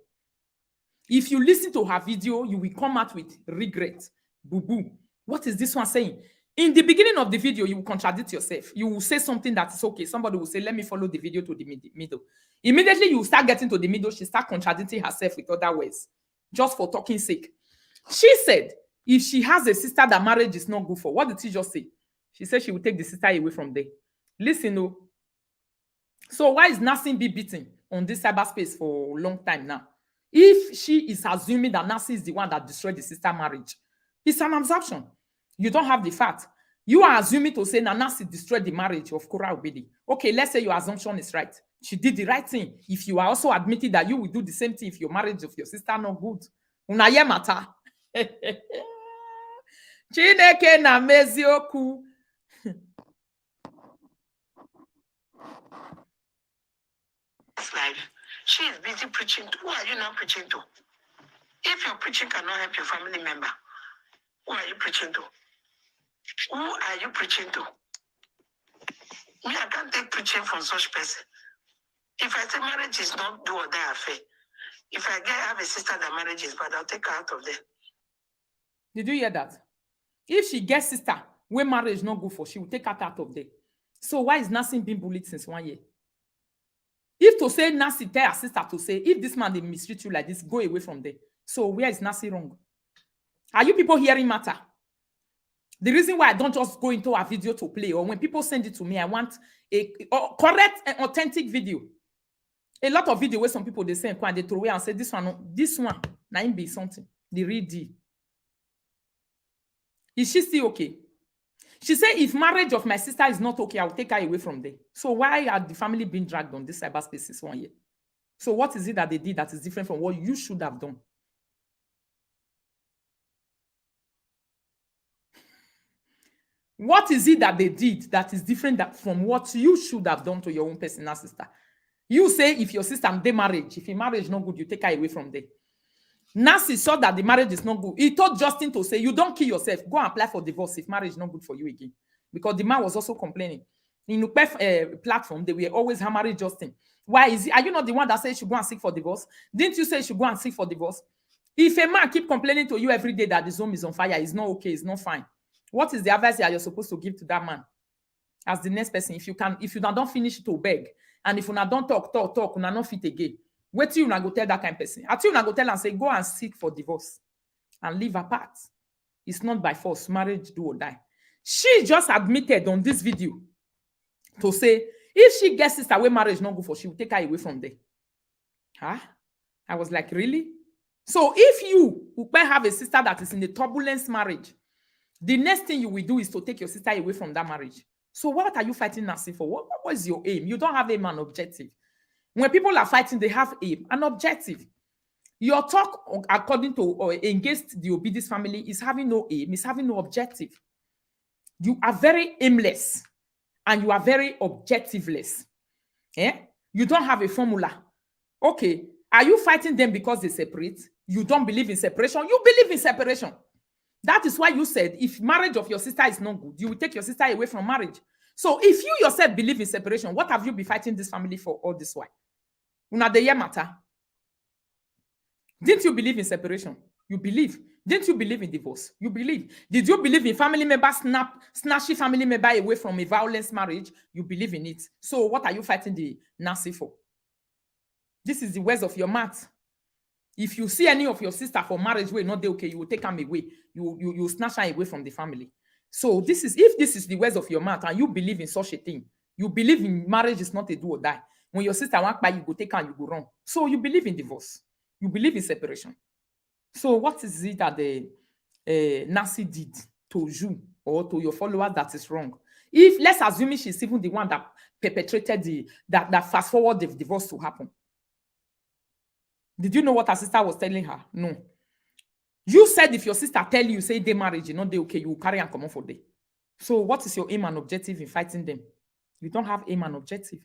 If you listen to her video, you will come out with regret. Boo-boo. What is this one saying? In the beginning of the video, you will contradict yourself. You will say something that is okay. Somebody will say, let me follow the video to the middle. Immediately, you will start getting to the middle. She start contradicting herself with other words. Just for talking sake. She said, if she has a sister that marriage is not good for, what did she just say? She said she will take the sister away from there. Listen, So why is Nasi be beaten on this cyberspace for a long time now? If she is assuming that Nasi is the one that destroyed the sister marriage, it's an assumption. You don't have the fact. You are assuming to say that Nasi destroyed the marriage of Cora Obedi. Okay, let's say your assumption is right. She did the right thing. If you are also admitting that you will do the same thing if your marriage of your sister not good. Unaye mata. Chineke na mezioku. Life. She is busy preaching to. Who are you now preaching to? If your preaching cannot help your family member, who are you preaching to? Who are you preaching to? Me, I can't take preaching from such person. If I say marriage is not do or die affair, if I have a sister that marriage is bad, I'll take her out of there. Did you hear that? If she gets sister where marriage not good for, she will take her out of there. So why is Nasi being bullied since 1 year? If to say Nasi tell her sister to say, if this man they mistreat you like this, go away from there. So where is Nasi wrong? Are you people hearing matter? The reason why I don't just go into a video to play, or when people send it to me, I want a correct and authentic video. A lot of video where some people they send and they throw away and say this one, now be something. The real deal. Is she still okay? She said, if marriage of my sister is not okay, I'll take her away from there. So why are the family being dragged on this cyberspace this 1 year? So what is it that they did that is different from what you should have done? What is it that they did that is different from what you should have done to your own personal sister? You say if your sister and they marriage, if your marriage is not good, you take her away from there. Nasi saw that the marriage is not good. He told Justin to say, you don't kill yourself. Go and apply for divorce if marriage is not good for you again. Because the man was also complaining. In the platform, they were always hammering Justin. Why is it? Are you not the one that said you should go and seek for divorce? Didn't you say you should go and seek for divorce? If a man keep complaining to you every day that his home is on fire, it's not okay, it's not fine. What is the advice that you're supposed to give to that man? As the next person, if you don't finish to beg, and if you don't talk, you not fit again. Wait till you go tell that kind of person. Until you go tell and say, go and seek for divorce and live apart. It's not by force. Marriage do or die. She just admitted on this video to say, if she gets sister where marriage not good for, she will take her away from there. Huh? I was like, really? So if you have a sister that is in a turbulence marriage, the next thing you will do is to take your sister away from that marriage. So what are you fighting Nasi for? What was your aim? You don't have aim and objective. When people are fighting, they have aim and objective. Your talk, according to or against the Obidis family, is having no aim, is having no objective. You are very aimless and you are very objectiveless. You don't have a formula. Okay, are you fighting them because they separate? You don't believe in separation? You believe in separation. That is why you said if marriage of your sister is not good, you will take your sister away from marriage. So if you yourself believe in separation, what have you been fighting this family for all this while? Una de matter. Didn't you believe in separation? You believe. Didn't you believe in divorce? You believe. Did you believe in family member snatching family member away from a violence marriage? You believe in it. So what are you fighting the Nasi for? This is the words of your mouth. If you see any of your sister for marriage way not okay, you will take them away. You snatch her away from the family. So if this is the words of your mouth and you believe in such a thing, you believe in marriage is not a do or die. When your sister wants by, you go take her and you go wrong. So you believe in divorce. You believe in separation. So what is it that the Nasi did to you or to your followers that is wrong? If let's assume she's even the one that perpetrated that fast forward the divorce to happen. Did you know what her sister was telling her? No. You said if your sister tell you, say they marriage, not they okay, you will carry and come on for day. So what is your aim and objective in fighting them? You don't have aim and objective.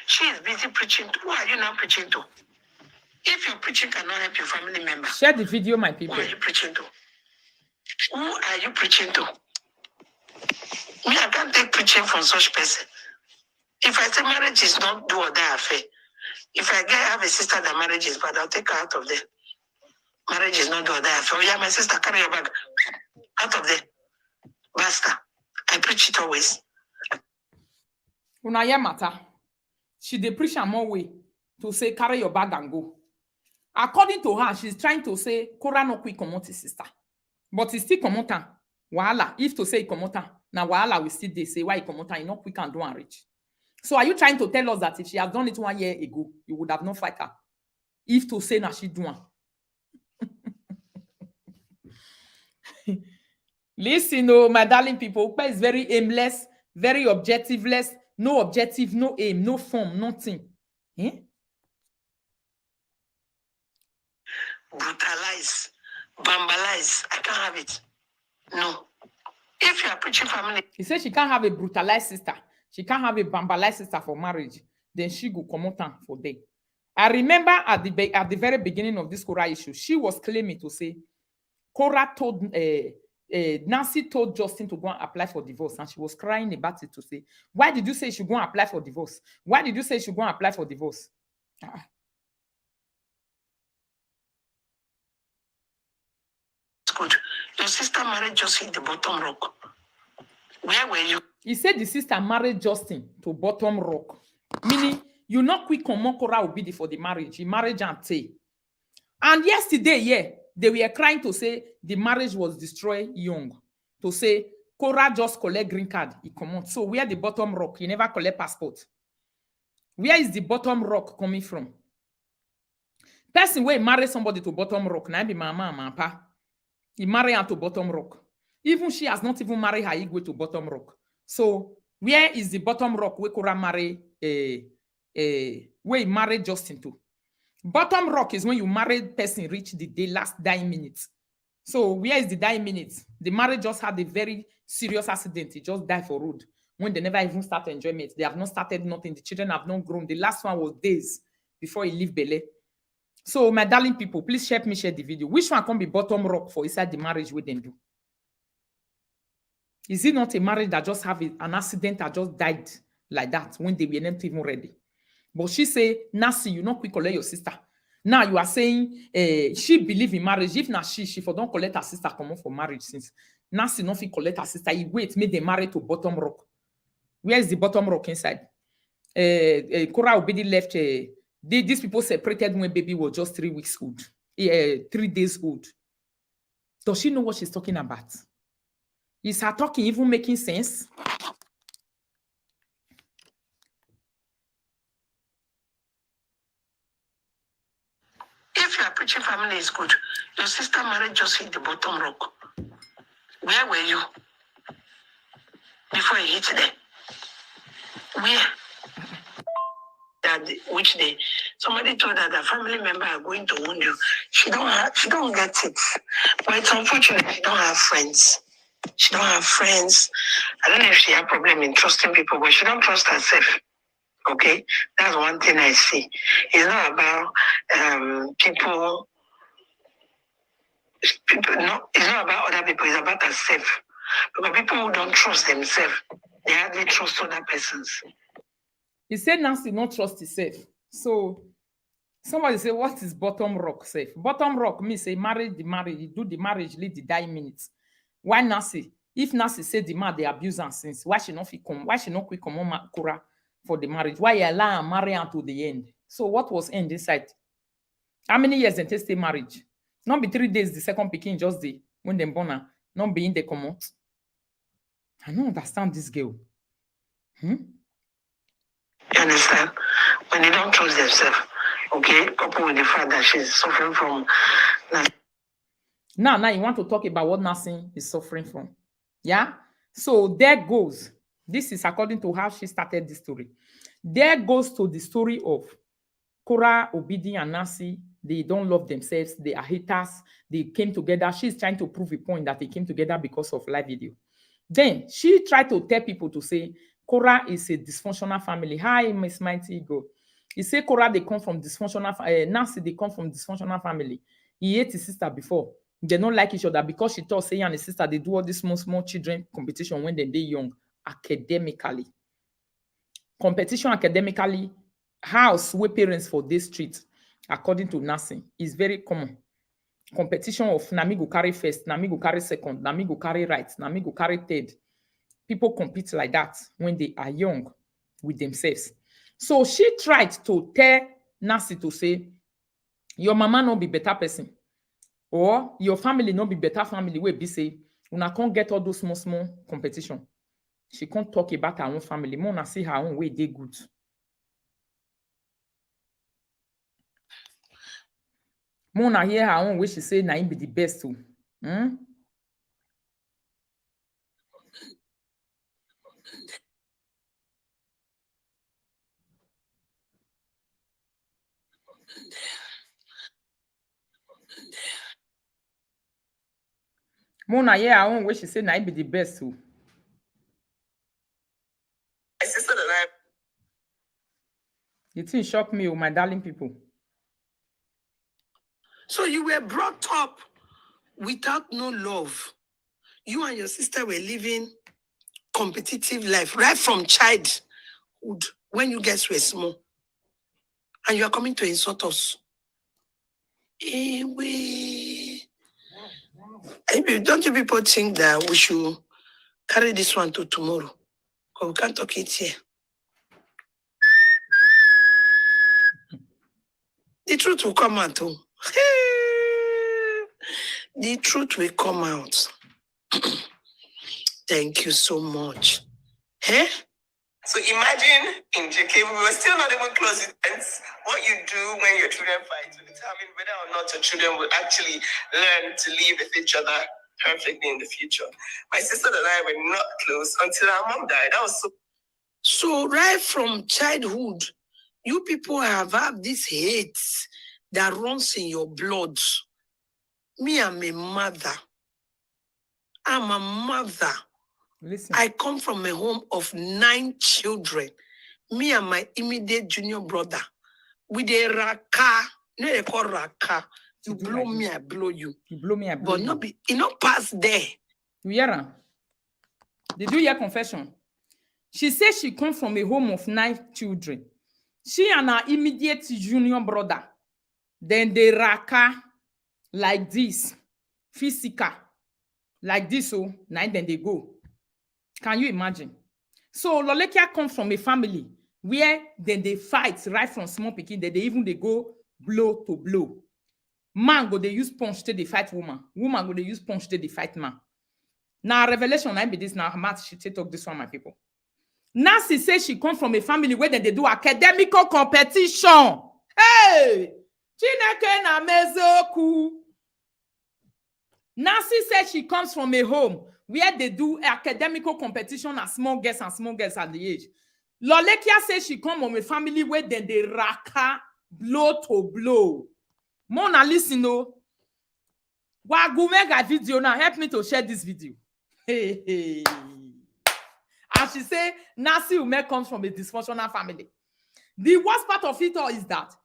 She is busy preaching. Who are you now preaching to? If your preaching cannot help your family member, share the video, my people. Who are you preaching to? Who are you preaching to? Me, I can't take preaching from such person. If I say marriage is not do or die affair, if I have a sister that marriage is bad, I'll take her out of there. Marriage is not do or die affair. Oh yeah, my sister, carry your bag out of there. Basta. I preach it always. Unaya matter. She dey preach her more way to say carry your bag and go. According to her, she's trying to say Kora no quick come out his sister, but it's still come out. Wahala. If to say come out, now wahala we still they say why come out, you not quick and do and reach. So are you trying to tell us that if she has done it 1 year ago, you would have not fight her? If to say now she do one. Listen, oh, my darling people, Ukpe is very aimless, very objectiveless, no objective, no aim, no form, nothing. Brutalize, bambalize. I can't have it. No. If you are preaching family, he said she can't have a brutalized sister. She can't have a bambalized sister for marriage. Then she go come out for day. I remember at the very beginning of this Korah issue, she was claiming to say Korah told Nancy told Justin to go and apply for divorce, and she was crying about it to say, why did you say you should go and apply for divorce? Why did you say you should go and apply for divorce? It's good. Your sister married just hit the bottom rock. Where were you? He said the sister married Justin to bottom rock. Meaning, you not quick on Korah Obidi for the marriage. He married and say. And yesterday, yeah, they were crying to say the marriage was destroyed young. To say Korah just collect green card. He come out. So where the bottom rock? He never collect passport. Where is the bottom rock coming from? Person wey marry somebody to bottom rock, na be mama and papa. He marry her to bottom rock. Even she has not even married her Igwe to bottom rock. So where is the bottom rock we Kora marry where he married Justin to? Bottom rock is when you married person reach the last dying minutes. So where is the dying minutes? The marriage just had a very serious accident. He just died for road. When they never even start enjoyment. They have not started nothing. The children have not grown. The last one was days before he leave Bele. So my darling people, please help me share the video. Which one can be bottom rock for inside the marriage we then do? Is it not a marriage that just have an accident that just died like that when they were not even ready? But she say, Nasi, you not quick collect your sister. Now you are saying she believe in marriage. If not she for don't collect her sister come on for marriage since Nasi not fit collect her sister. He wait, make them marry to bottom rock. Where is the bottom rock inside? Kora Obedi left. These people separated when baby was just 3 weeks old, 3 days old. Does she know what she's talking about? Is her talking even making sense? If you are preaching family is good, your sister marriage just hit the bottom rock. Where were you before it hit there? Where? That which day? Somebody told her that family member are going to wound you. She don't get it. But it's unfortunate she don't have friends. She don't have friends. I don't know if she has problem in trusting people, but she don't trust herself. Okay, that's one thing I see. It's not about people. No, it's not about other people. It's about herself. Because people who don't trust themselves, they hardly trust other persons. He said Nancy not trust himself. So somebody say, what is bottom rock safe? Bottom rock means say marry the marriage, you do the marriage, lead the dying minutes. Why Nancy? If Nancy said the man they abuse her since, why she not fit come? Why she not quick come on Kura for the marriage? Why you allow her marry her to the end? So what was end inside? How many years they stay marriage? Not be 3 days, the second picking just the when they born her, not be in the come out. I don't understand this girl. You understand? When they don't trust themselves, okay, coupled with the fact that she's suffering from. Now you want to talk about what Nasi is suffering from. Yeah? So there goes. This is according to how she started the story. There goes to the story of Kora, Obidi, and Nasi. They don't love themselves. They are haters. They came together. She's trying to prove a point that they came together because of live video. Then she tried to tell people to say, Kora is a dysfunctional family. Hi, Miss Mighty Ego. He say Kora, they come from dysfunctional, Nasi, they come from dysfunctional family. He ate his sister before. They don't like each other because she thought, say, and his sister, they do all this small children competition when they're young, academically. Competition academically, house where parents for this street, according to Nasi, is very common. Competition of Nami go carry first, Nami go carry second, Nami go carry right, Nami go carry third. People compete like that when they are young with themselves. So she tried to tell Nasi to say, your mama not be better person, or your family not be better family. Where be say, una can't get all those small competition. She can't talk about her own family. Mona see her own way they good. Mona hear her own way she say na him be the best too. Mona hear her own way she say na him be the best too. My sister and I. The thing shocked me, my darling people. So you were brought up without no love. You and your sister were living competitive life right from childhood when you guys were small. And you are coming to insult us. Don't you people think that we should carry this one to tomorrow? Because we can't talk it here. The truth will come out. Oh. The truth will come out. Thank you so much. Hey? So imagine in JK, we were still not even close. It's what you do when your children fight to determine whether or not your children will actually learn to live with each other perfectly in the future. My sister and I were not close until our mom died. That was so right from childhood, you people have had this hate that runs in your blood. Me, I'm a mother. I'm a mother. Listen. I come from a home of 9 children. Me and my immediate junior brother. With a raka. No, they call raka. You blow me, I blow you. You blow me, I blow you. But not be, you not pass there. You hear her? Did you hear confession? She says she comes from a home of 9 children. She and her immediate junior brother. Then they raka like this. Physical. Like this, so now then they go. Can you imagine? So Lolekia comes from a family where then they fight right from small pikin, then they go blow to blow. Man go they use punch to the fight woman. Woman go they use punch to the fight man. Now revelation I be this now. Matt she talk this one, my people. Nasi says she comes from a family where then they do academical competition. Hey, Chineke na mezoku. Nasi says she comes from a home where they do academical competition as small girls at the age. Lolekia says she comes from a family where then they raka blow to blow. Mona listen, no. Wagumega video now. Help me to share this video. Hey, hey. And she say Nasi umeh comes from a dysfunctional family. The worst part of it all is that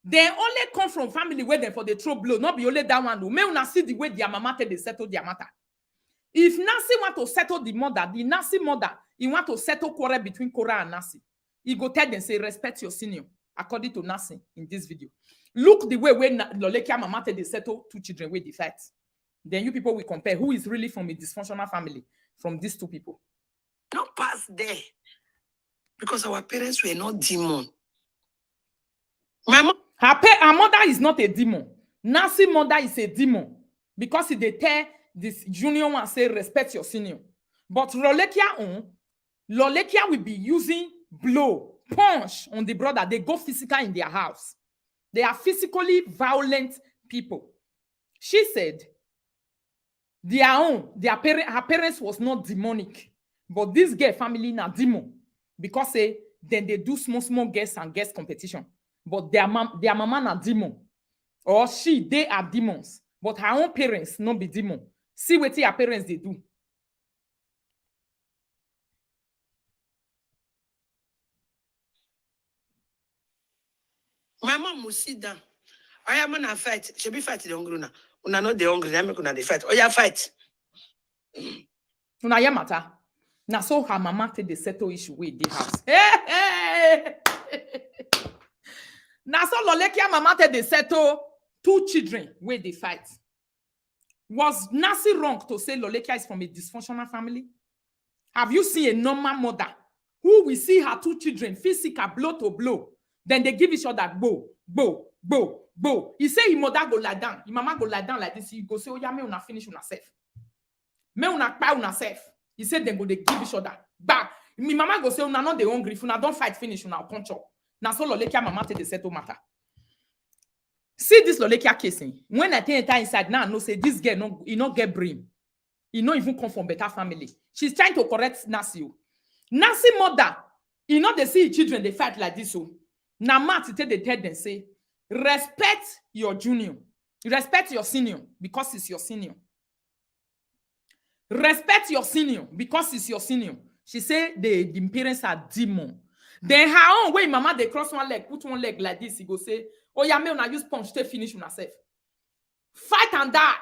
they only come from family where they for the throw blow, not be only that one. No, may una see the way their mama they settle their matter. If Nasi want to settle the Nasi mother, he want to settle quarrel between Korah and Nasi. He go tell them say respect your senior, according to Nasi in this video. Look the way when Lolekia mama they settle 2 children with the fight. Then you people will compare who is really from a dysfunctional family from these 2 people. Not past there, because our parents were not demon. Her mother is not a demon. Nasi mother is a demon because they tell this junior one say respect your senior. But Lolekia will be using blow, punch on the brother. They go physical in their house. They are physically violent people. She said her parents was not demonic, but this girl family na demon because then they do small girls and girls competition. But their mama na demon. Or they are demons. But her own parents not be demon. See what her parents they do. My mom will sit down. I am gonna fight. She be fighting the hungry now. Una not the hungry. I'm gonna fight. Oh yeah, fight. Una matter. Now so her mama take the settle issue with the house. Hey. Now so Lolekia mama take the settle 2 children with the fight. Was Nasi wrong to say Lolekia is from a dysfunctional family? Have you seen a normal mother who will see her 2 children physical blow to blow? Then they give each other bow. He say his mother go lie down. His mama go lie down like this. He go say, oh yeah, me una finish una self. Me una kpa una self. He said then go they give each other. Back. My mama go say, una not the hungry. If una don't fight finish, una punch up. Now so Lolekia mama take the settle matter. See this Lolekia casing. When I take her inside now, no say this girl he not get brain. He not even come from better family. She's trying to correct Nasi. Nasi mother, he not they see children they fight like this. So now Matt take the head and say, respect your junior, respect your senior because it's your senior. Respect your senior because it's your senior. She say the parents are demon. Then her own way, mama, they cross one leg, put one leg like this. He go say, oh yeah, me una use punch to finish una self. Fight and die.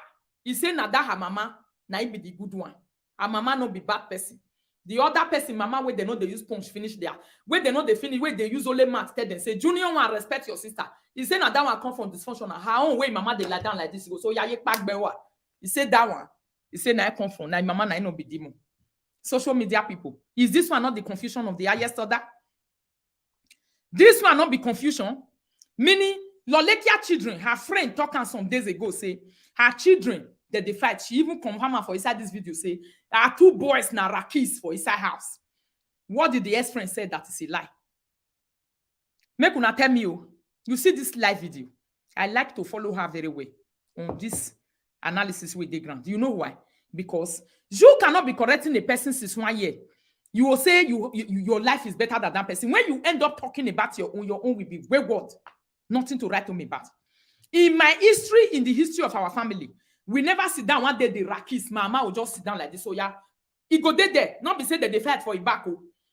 He say na that her mama, na he be the good one. Her mama no be bad person. The other person, mama, where they know they use punch finish there. Where they know they finish, where they use only mat, tell them say, junior one respect your sister. He say na that one come from dysfunctional. Her own way, mama, they lie down like this. He go, so yeah, you pack bewa. He say that one. He say na I come from. Na mama na no be demon. Social media people. Is this one not the confusion of the highest order? This one not be confusion. Meaning, Lolekia children, her friend talking some days ago, say, her children, that they fight. She even come hammer for inside this video, say, there are 2 boys na rakis for inside house. What did the ex-friend say that is a lie? Make una tell me, oh, you see this live video. I like to follow her very well on this analysis with the ground. You know why? Because you cannot be correcting a person since 1 year. You will say your life is better than that person. When you end up talking about your own will be wayward. Nothing to write to me about. In my history, in the history of our family, we never sit down one day, the Rakis, mama will just sit down like this. So yeah, it go there. Not be say that they fight for a back.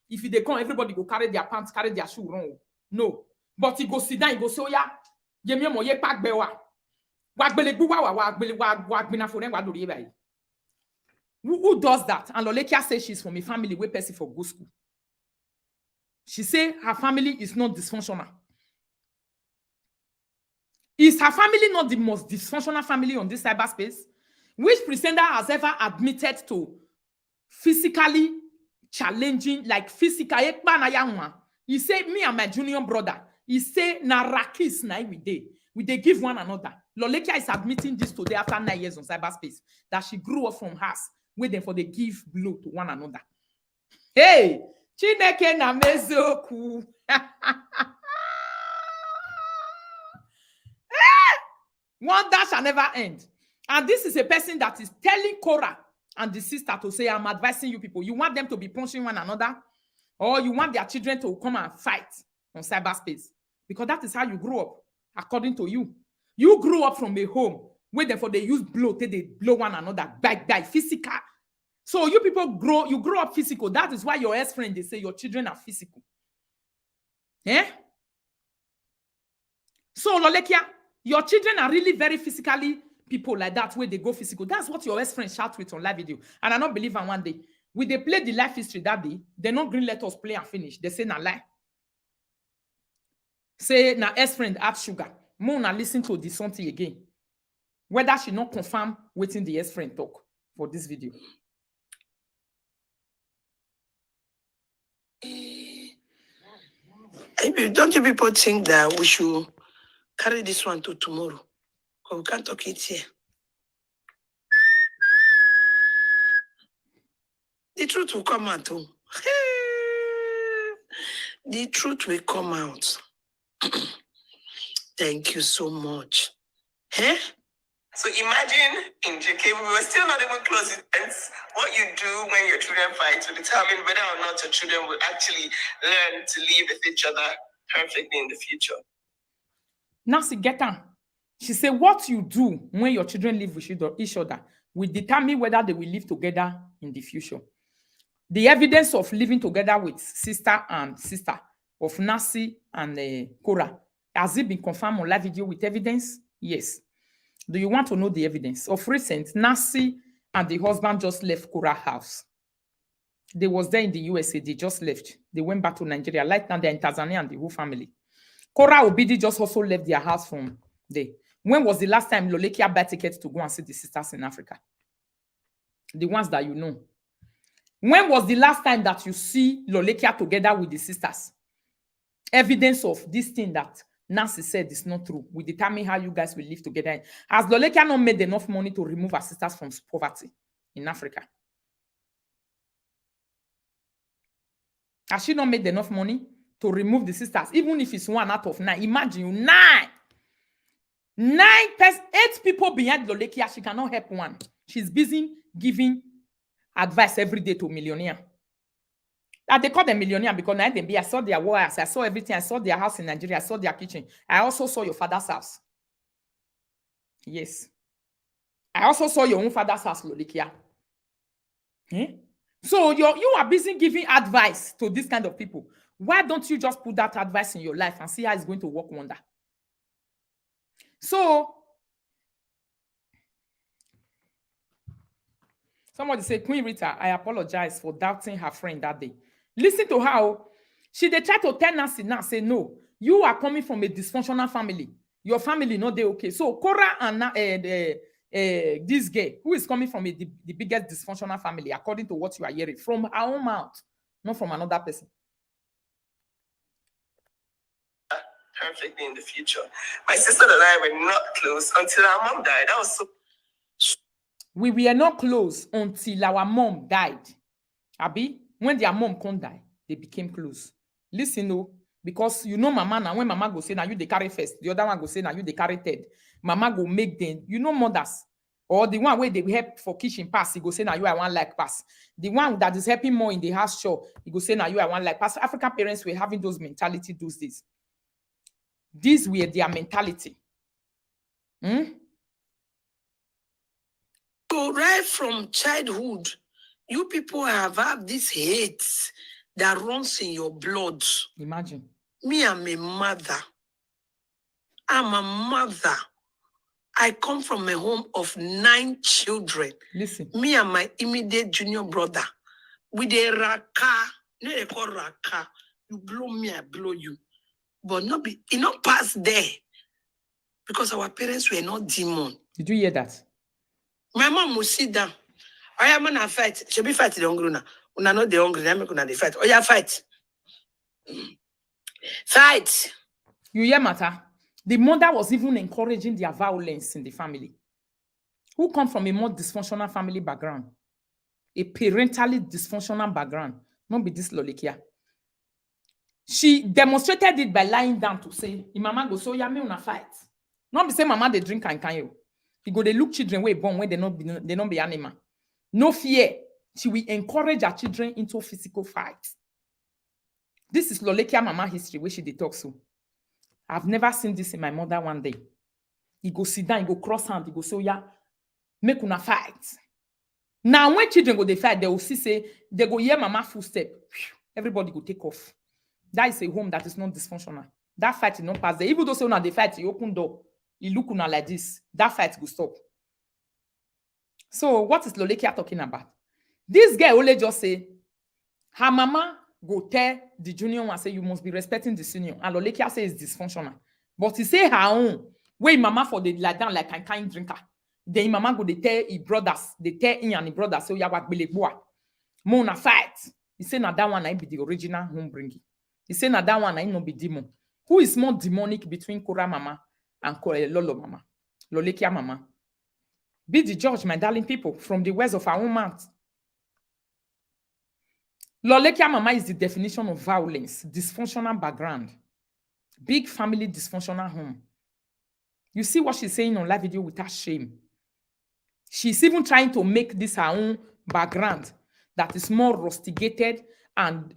If they come, everybody go carry their pants, carry their shoe wrong. No. But he go sit down, he go say, oh yeah, yemi mo ye pak bewa. Who does that? And Lolekia says she's from a family where person for good school. She say her family is not dysfunctional. Is her family not the most dysfunctional family on this cyberspace? Which presenter has ever admitted to physically challenging, like physical? He say, me and my junior brother, he say, na rakis na we dey give one another. Lolekia is admitting this today after 9 years on cyberspace, that she grew up from hers, waiting for the give blow to one another. Hey, Chineke na mezoku. Wonder shall never end. And this is a person that is telling Cora and the sister to say, I'm advising you people. You want them to be punching one another? Or you want their children to come and fight on cyberspace? Because that is how you grew up, according to you. You grew up from a home where therefore they use blow till they blow one another, die, physical. So you people you grow up physical. That is why your ex-friend, they say your children are physical. Eh? So Lolekia, your children are really very physically people like that, where they go physical. That's what your ex-friend shout with on live video. And I don't believe on one day. When they play the life history that day, they not green let us play and finish. They say na lie. Say na ex-friend add sugar. Mona listen to this something again. Whether she not confirm waiting the ex-friend talk for this video. Don't you people think that we should carry this one to tomorrow? Because we can't talk it here. The truth will come out. Oh. The truth will come out. Thank you so much. Eh? So imagine in JK, we were still not even close. It's what you do when your children fight to determine whether or not your children will actually learn to live with each other perfectly in the future. Nasi, get on. She said, what you do when your children live with each other will determine whether they will live together in the future. The evidence of living together with sister and sister of Nasi and Cora, has it been confirmed on live video with evidence? Yes. Do you want to know the evidence? Of recent, Nasi and the husband just left Cora's house. They was there in the USA. They just left. They went back to Nigeria. Right now, they're in Tanzania and the whole family. Cora Obidi just also left their house from there. When was the last time Lolekia bought tickets to go and see the sisters in Africa? The ones that you know. When was the last time that you see Lolekia together with the sisters? Evidence of this thing that Nasi said is not true. We determine how you guys will live together. Has Lolekia not made enough money to remove her sisters from poverty in Africa? Has she not made enough money to remove the sisters? Even if it's 1 out of 9. Imagine you 9. 8 people behind Lolekia. She cannot help one. She's busy giving advice every day to millionaire. And they call them millionaire because I saw their wires, I saw everything, I saw their house in Nigeria, I saw their kitchen. I also saw your father's house. Yes. I also saw your own father's house, Lolekia. So you are busy giving advice to this kind of people. Why don't you just put that advice in your life and see how it's going to work wonder? So, somebody say, Queen Rita, I apologize for doubting her friend that day. Listen to how she they try to tell Nasi now, say, no, you are coming from a dysfunctional family. Your family not they okay. So Cora and this guy, who is coming from the biggest dysfunctional family, according to what you are hearing, from her own mouth, not from another person. Perfectly in the future. My sister and I were not close until our mom died. That was so... We were not close until our mom died. Abi, when their mom can't die. they became close. Listen, no, because you know mama now, when mama go say now you they carry first, the other one go say now you they carry third. Mama go make them, you know mothers. Or the one where they help for kitchen pass, he go say now you I want like pass. The one that is helping more in the house chore, he go say now you I want like pass. African parents were having those mentality those days. These were their mentality. So right from childhood, you people have had this hate that runs in your blood. Imagine. Me, I'm a mother. I'm a mother. I come from a home of 9 children. Listen. Me and my immediate junior brother. With a raka. You know they call raka. You blow me, I blow you. But not be, it not pass there. Because our parents were not demon. Did you hear that? My mom will sit down. I am gonna fight. She be fighting the hungry now. Una not the hungry. I'm gonna fight. Oh yeah, fight. Fight. You hear matter? The mother was even encouraging their violence in the family. Who come from a more dysfunctional family background, a parentally dysfunctional background, not be this lolikia. She demonstrated it by lying down to say, "Mama go so ya me una fight." Not be say mama they drink and can you. You go they look children way born when they not be animal. No fear. She will encourage her children into physical fights. This is Lolekia mama history where she talks so. I've never seen this in my mother one day. He go sit down, he go cross hand, he go so yeah, make una fight. Now when children go they fight, they will see say they go hear mama footstep. Everybody go take off. That is a home that is not dysfunctional. That fight is not pass there. Even though say una they fight, you open door, you look una like this. That fight will stop. So what is Lolekia talking about? This girl only just say her mama go tell the junior one say you must be respecting the senior, and Lolekia say it's dysfunctional. But he say her own where mama for the lie down like a kind drinker. Then mama go they tell his brothers, they tell him and his brothers so ya wak beleboa. Mona fight. He say na that one I be the original home bringing. He say na that one I no be demon. Who is more demonic between Kora mama and Lolo mama? Lolekia mama. Be the judge, my darling people, from the words of our own mouth. Lolekia mama is the definition of violence, dysfunctional background, big family dysfunctional home. You see what she's saying on live video without shame. She's even trying to make this her own background that is more rusticated and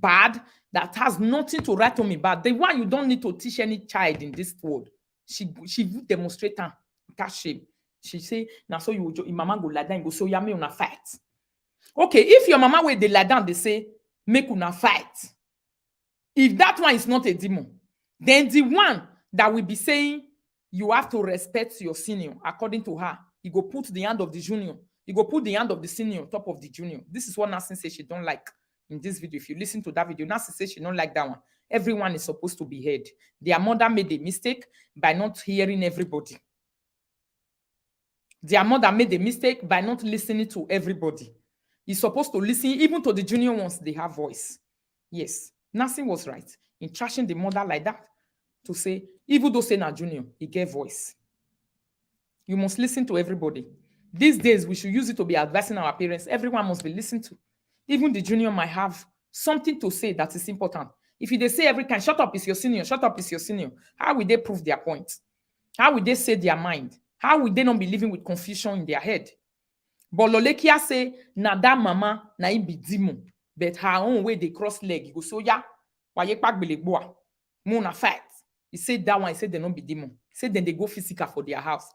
bad, that has nothing to write on me about. The one you don't need to teach any child in this world. She demonstrate her without shame. She say, now so you mama go lie down, go so ya me una fight. Okay, if your mama where they lie down, they say, make una fight. If that one is not a demon, then the one that will be saying you have to respect your senior, according to her, you go put the hand of the junior, you go put the hand of the senior on top of the junior. This is what Nasi says she don't like in this video. If you listen to that video, Nasi says she don't like that one. Everyone is supposed to be heard. Their mother made a mistake by not hearing everybody. Their mother made a mistake by not listening to everybody. You're supposed to listen even to the junior ones, they have voice. Yes, Nasi was right in trashing the mother like that to say, even though say na junior, he gave voice. You must listen to everybody. These days, we should use it to be advising our parents. Everyone must be listened to. Even the junior might have something to say that is important. If they say every time, shut up, is your senior, shut up, is your senior, how will they prove their point? How will they say their mind? How will they not be living with confusion in their head? But Lolekia say, na that mama, na im be demon. But her own way, they cross leg. He go, so yeah, why you pack beleboa? Mona fight. He said that one, he said they don't be demon. He said then they go physical for their house.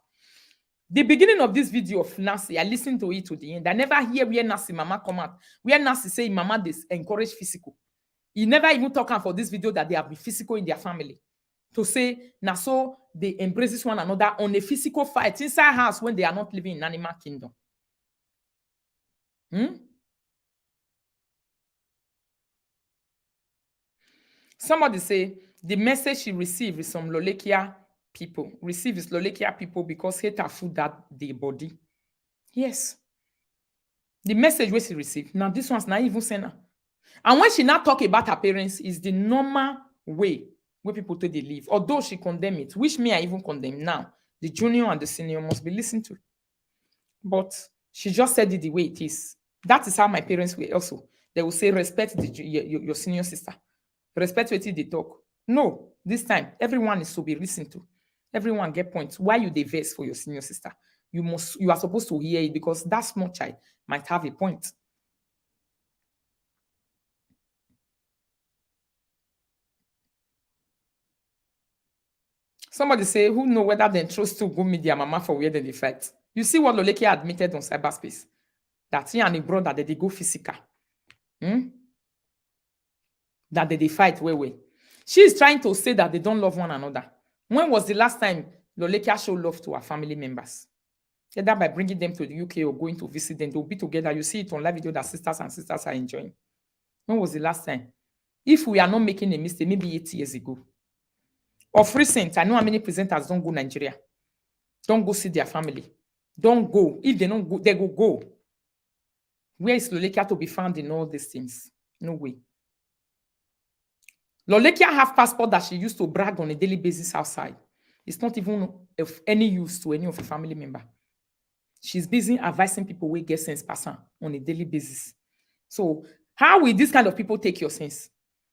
The beginning of this video of Nasi, I listened to it to the end. I never hear where Nasi mama come out. Where Nasi say mama they encourage physical. He never even talk for this video that they have been physical in their family. To say, na so they embrace one another on a physical fight inside house when they are not living in animal kingdom. Somebody say the message she received is some Lolekia people. Receive is Lolekia people because hate her food that the body. Yes. The message where she received. Now this one's not even saying her. And when she now talk about her parents, is the normal way where people take they live. Although she condemn it, which me I even condemn now. The junior and the senior must be listened to. But she just said it the way it is. That is how my parents were also. They will say, respect your senior sister. Respect what they talk. No, this time, everyone is to be listened to. Everyone get points. Why you dey vex for your senior sister? You are supposed to hear it because that small child might have a point. Somebody say, who know whether they trust to go meet their mama for where they fight? You see what Loleke admitted on cyberspace? That he and his brother, that they go physical. That they fight way. She is trying to say that they don't love one another. When was the last time Loleke showed love to her family members? Either by bringing them to the UK or going to visit them. They'll be together. You see it on live video that sisters and sisters are enjoying. When was the last time? If we are not making a mistake, maybe 8 years ago. Of recent, I know how many presenters don't go Nigeria. Don't go see their family. Don't go. If they don't go, they go. Where is Lolekia to be found in all these things? No way. Lolekia have passport that she used to brag on a daily basis outside. It's not even of any use to any of her family member. She's busy advising people who get sense person on a daily basis. So how will this kind of people take your sense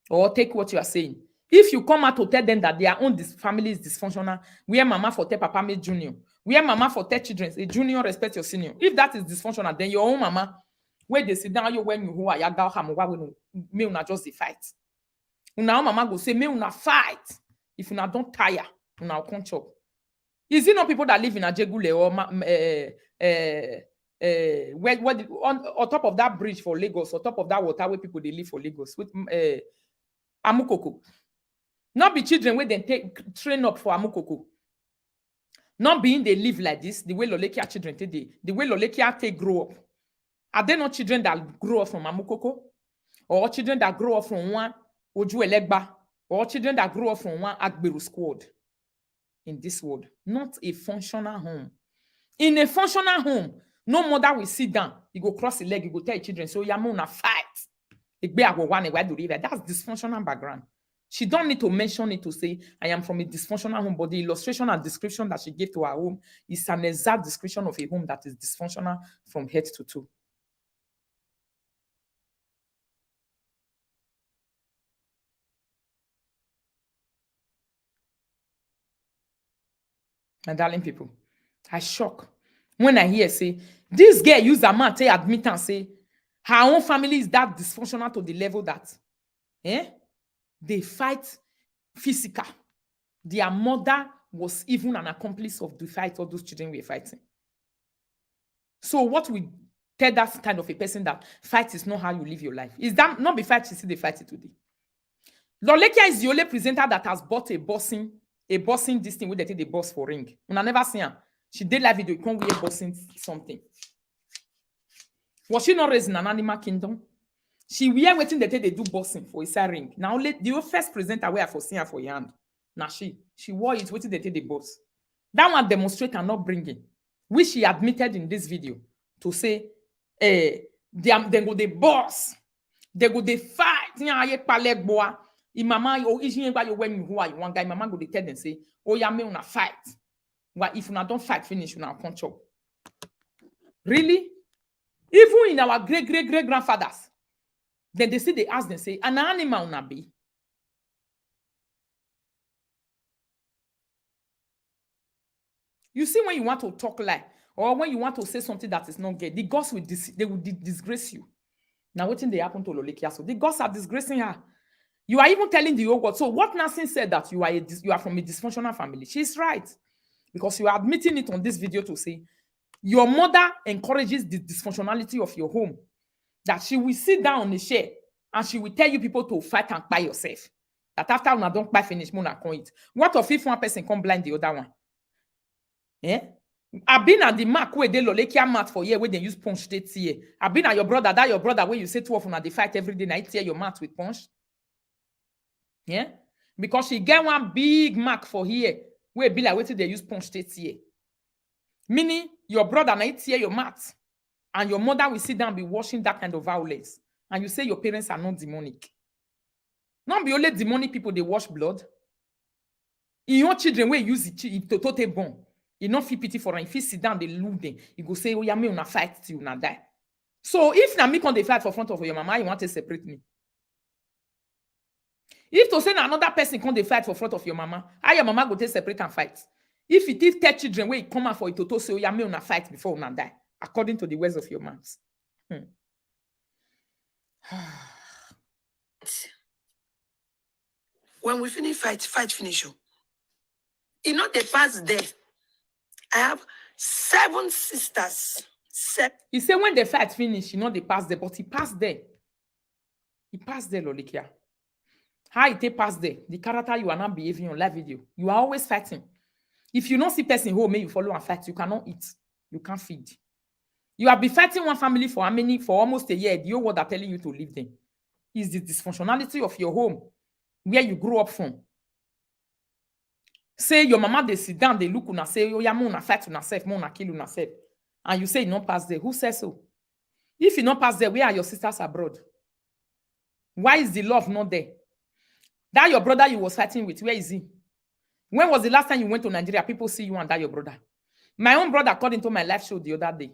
or take what you are saying? If you come out to tell them that their own family is dysfunctional, where mama for tell papa made junior, where mama for tell children, a junior respect your senior. If that is dysfunctional, then your own mama, where they sit down, you when you who are yaga ham, me una just the fight. Una mama go say, me una fight. If una don't tire, una can't chop. Is it not people that live in Ajegule or on top of that bridge for Lagos, on top of that water where people they live for Lagos with Amukoko? Not be children where they train up for Amukoko. Not being they live like this, the way Lolekia children today, the way Lolekia take grow up. Are there not children that grow up from Amukoko? Or children that grow up from one Oju Elegba? Or children that grow up from one Agberu squad? In this world, not a functional home. In a functional home, no mother will sit down. You go cross the leg, you go tell your children, so you're going to fight. That's dysfunctional background. She don't need to mention it to say, I am from a dysfunctional home, but the illustration and description that she gave to her home is an exact description of a home that is dysfunctional from head to toe. My darling people, I shock when I hear say, this girl use a man to admit and say, her own family is that dysfunctional to the level that they fight physical. Their mother was even an accomplice of the fight all those children were fighting. So what we tell that kind of a person that fight is not how you live your life? Is that not be fight you see they fight it today? Lolekia is the only presenter that has bought a bossing this thing where they take the boss for ring. I never seen her. She did live video, you can't wear bossing something. Was she not raised in an animal kingdom? She wear waiting they take they do bossing for a ring. Now the first presenter where I for seeing her for your hand. Nasi. She wore it waiting they take the boss. That one demonstrate and not bringing, which she admitted in this video to say, they go the boss, they go the fight. Mama, when you one guy, mama go dey tell them say, oh yeah, me una fight. Well, if una don't fight, finish una can't chop. Really? Even in our great grandfathers, then they say they ask them say, an animal una be. You see, when you want to talk lie, or when you want to say something that is not good, the gods will disgrace you. Now, what thing they happen to Lolekia? So the gods are disgracing her. You are even telling the old God. So what Nasi said that you are from a dysfunctional family. She's right. Because you are admitting it on this video to say, your mother encourages the dysfunctionality of your home. That she will sit down on the chair and she will tell you people to fight and buy yourself. That after una don't buy finish, mona can eat. What if one person come blind the other one? I've been at the mark where they Lolekia mat for year where they use punch they tear. I've been at your brother, that your brother where you say 12 on they fight every day night tear your mat with punch. Yeah, because she get one big mark for here where be like wait till they use punch straight here. Meaning your brother night tear your mat, and your mother will sit down and be watching that kind of violence, and you say your parents are not demonic. Not be only demonic people they wash blood. In your children where use it to tote bon, you not feel pity for them. If you sit down, they loot them. You go say, oh yeah, me una fight till una die. So if na me come dey fight for front of your mama, you want to separate me. If to say na another person come dey fight for front of your mama, how your mama go take separate and fight? If it is 10 children wey come out for it to say, oh, yeah, me una fight before una die, according to the words of your mouth. When we finish fight finish you. You know they pass there. I have 7 sisters. He said when the fight finish, you know they pass there, but he passed there. He passed there, Lolikia. How it pass there? The character you are not behaving on live video. You are always fighting. If you don't see person who may you follow and fight, you cannot eat. You can't feed. You have been fighting one family for how many? For almost a year. The whole world are telling you to leave them. It's the dysfunctionality of your home, where you grew up from. Say your mama, they sit down, they look una say, oh yeah, me una fight una self, me una kill una self. And you say you not pass there. Who says so? If you not pass there, where are your sisters abroad? Why is the love not there? That your brother you was fighting with, where is he? When was the last time you went to Nigeria? People see you and that your brother. My own brother, according to my life show the other day.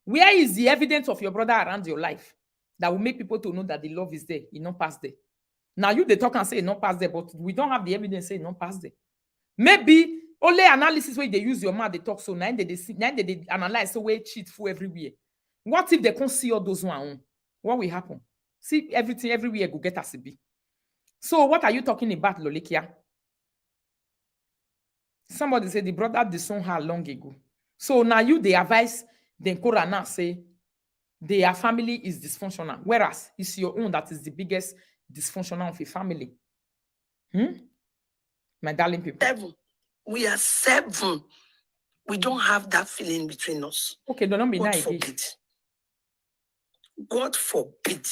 Where is the evidence of your brother around your life that will make people to know that the love is there? It not pass there. Now you they talk and say it not pass there, but we don't have the evidence say it not pass there. Maybe only analysis where they use your mouth, they talk so now they analyze so where cheat for everywhere. What if they can't see all those one? What will happen? See everything everywhere go get as it be. So what are you talking about, Lolikia? Somebody said the brother disowned her long ago. So now you the advice then Korah now say their family is dysfunctional, whereas it's your own that is the biggest dysfunctional of a family. My darling people. 7. We are 7. We don't have that feeling between us. Okay, don't be God nice. forbid. God forbid.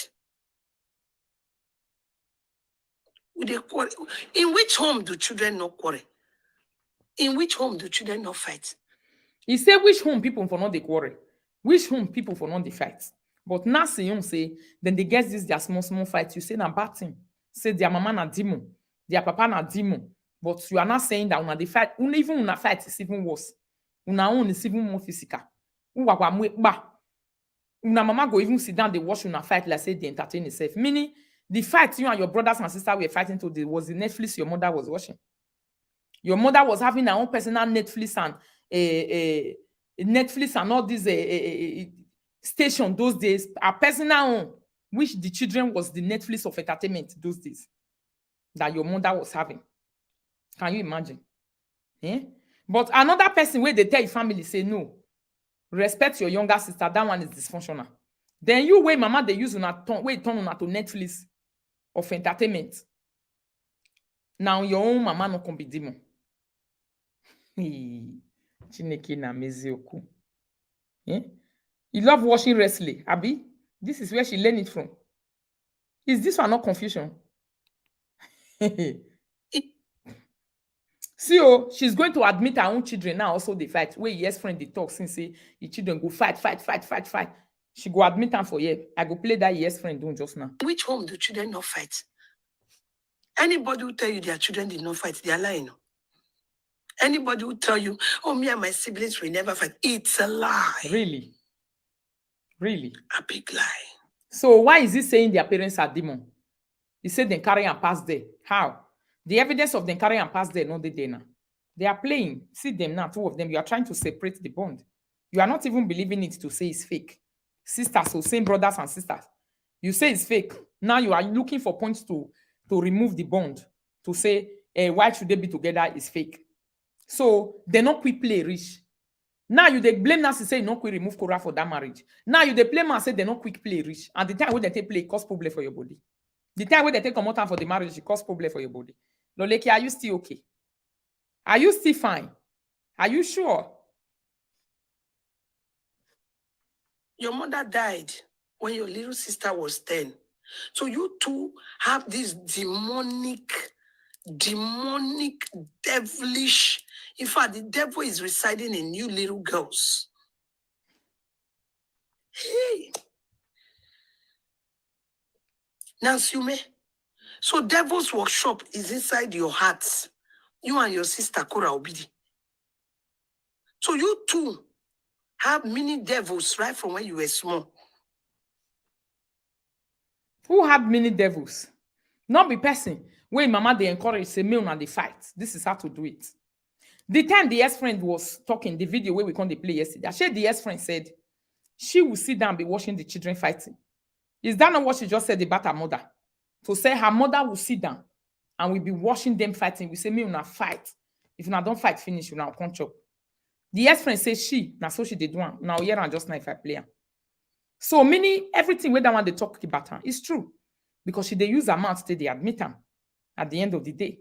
In which home do children not quarrel? In which home do children not fight? He said which home people for not they quarrel, which home people for not they fight. But Nasi you say then they get this their small fight. You say na bad thing. Say their mama na demon, their papa na demon. But you are not saying that una they fight. Even una fight is even worse. Una own is even more physical. Una mama go even sit down, they watch una fight like say they entertain itself. Meaning the fight you and your brothers and sisters were fighting today was the Netflix your mother was watching. Your mother was having her own personal Netflix and all these station those days, a personal own, which the children was the Netflix of entertainment those days that your mother was having. Can you imagine? But another person where they tell your family say no, respect your younger sister, that one is dysfunctional. Then you way mama they use una turn una to Netflix of entertainment. Now your own mama no can be demon. Chineke na mezioku. You love watching wrestling, Abi? This is where she learned it from. Is this one not confusion? See, she's going to admit her own children now also they fight. Where yes friend they talk since say the children go fight. She go admit them for you. I go play that yes friend doing just now. Which home do children not fight? Anybody who tell you their children did not fight, they are lying. Anybody who tell you, oh, me and my siblings will never fight, it's a lie. Really? A big lie. So why is he saying their parents are demon? He said they carry and pass there. How? The evidence of them carry and pass there, no they there now. They are playing. See them now, 2 of them. You are trying to separate the bond. You are not even believing it to say it's fake. Sisters, so same brothers and sisters. You say it's fake. Now you are looking for points to remove the bond. To say, why should they be together is fake. So they not quick play rich. Now you they blame Nasi say no quick remove Korah for that marriage. Now you they blame and say they not quick play rich. And the time when they take play cause problem for your body. The time when they take come out for the marriage, it cause problem for your body. Loleki, are you still okay? Are you still fine? Are you sure? Your mother died when your little sister was 10. So you two have this demonic, devilish. In fact, the devil is residing in you little girls. Hey. Nasi, umeh. So devil's workshop is inside your hearts. You and your sister Korah Obidi. So you two have many devils right from when you were small. Who had many devils? Not be person. When mama they encourage, say, me and they fight. This is how to do it. The time the ex-friend was talking, the video where we can't play yesterday, actually the ex-friend said she will sit down and be watching the children fighting. Is that not what she just said about her mother? To say her mother will sit down and we'll be watching them fighting. We say, me una fight. If una don't fight, finish, you now can't chop. The ex-friend says she, now so she did one. Now here and just now if I play her. So meaning everything where that one they talk about her is true. Because she they use her mouth till they admit her at the end of the day.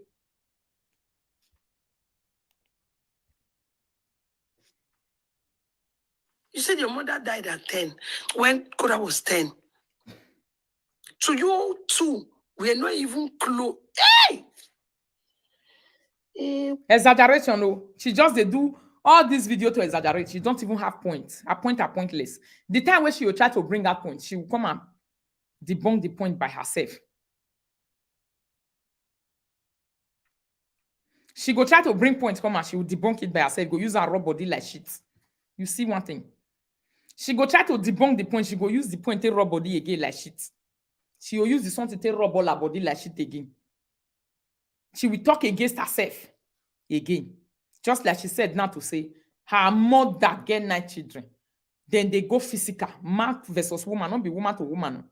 You said your mother died at 10 when Kora was 10. So you two were not even close. Hey! Exaggeration, no. She just they do all this video to exaggerate. She don't even have points. Her point are pointless. The time when she will try to bring that point, she will come and debunk the point by herself. She go try to bring points, come and she will debunk it by herself. Go use her raw body like shit. You see one thing. She go try to debunk the point. She go use the point take raw body again like shit. She will use the one to take raw ball her body like shit again. She will talk against herself again. Just like she said now to say, her mother get 9 children. Then they go physical. Man versus woman, not be woman to woman.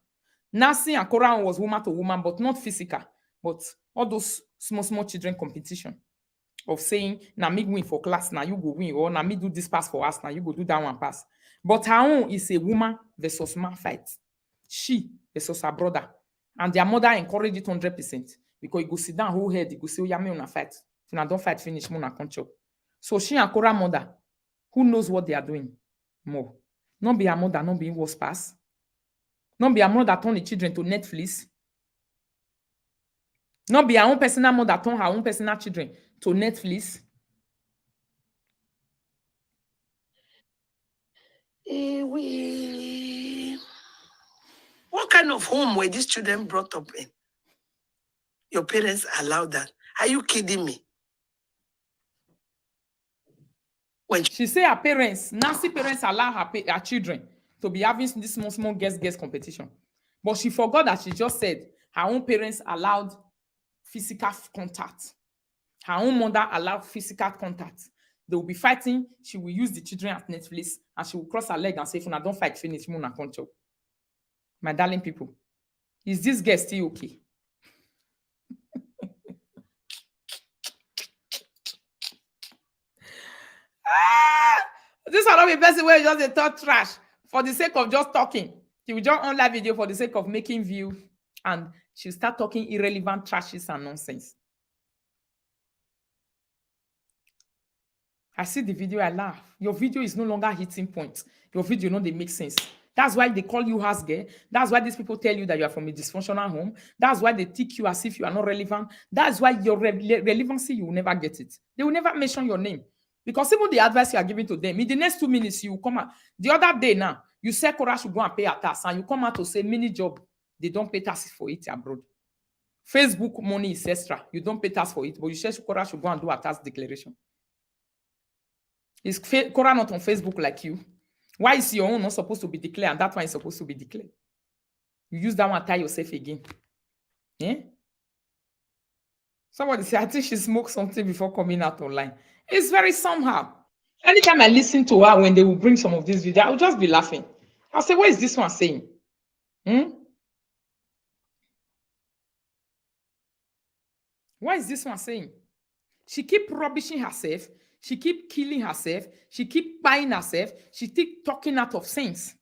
Nasi and Koran was woman to woman, but not physical. But all those small children competition of saying, now me win for class, now you go win, or now me do this pass for us, now you go do that one pass. But her own is a woman versus man fight. She versus her brother. And their mother encouraged it 100%. Because you go sit down, whole head, you go say, oh, yeah, me on a fight. If you don't fight, finish, me on a control. So she and Kora's mother, who knows what they are doing more? Not be her mother, not being worse pass. Not be her mother that turn the children to Netflix. Not be her own personal mother that turn her own personal children to Netflix. What kind of home were these children brought up in? Your parents allowed that? Are you kidding me? When She say her parents, Nasi parents allow her children to be having this small guess competition. But she forgot that she just said her own parents allowed physical contact. Her own mother allowed physical contact. They will be fighting. She will use the children at Netflix and she will cross her leg and say, if you don't fight, finish, me na control. My darling people, is this girl still okay? This will not be person where you just a talk trash for the sake of just talking. She will just on live video for the sake of making view and she'll start talking irrelevant trashes and nonsense. I see the video, I laugh. Your video is no longer hitting points. Your video, they make sense. That's why they call you house girl. That's why these people tell you that you are from a dysfunctional home. That's why they take you as if you are not relevant. That's why your relevancy, you will never get it. They will never mention your name. Because even the advice you are giving to them, in the next 2 minutes, you will come out. The other day now, you say Cora should go and pay a tax, and you come out to say mini job, they don't pay taxes for it abroad. Facebook money is extra. You don't pay tax for it, but you say Cora should go and do a tax declaration. Is Cora not on Facebook like you? Why is your own not supposed to be declared and that one is supposed to be declared? You use that one, tie yourself again. Yeah? Somebody say, I think she smoked something before coming out online. It's very somehow. Anytime I listen to her when they will bring some of these videos, I'll just be laughing. I'll say, what is this one saying? What is this one saying? She keep rubbishing herself. She keep killing herself. She keep buying herself. She keep talking out of sense.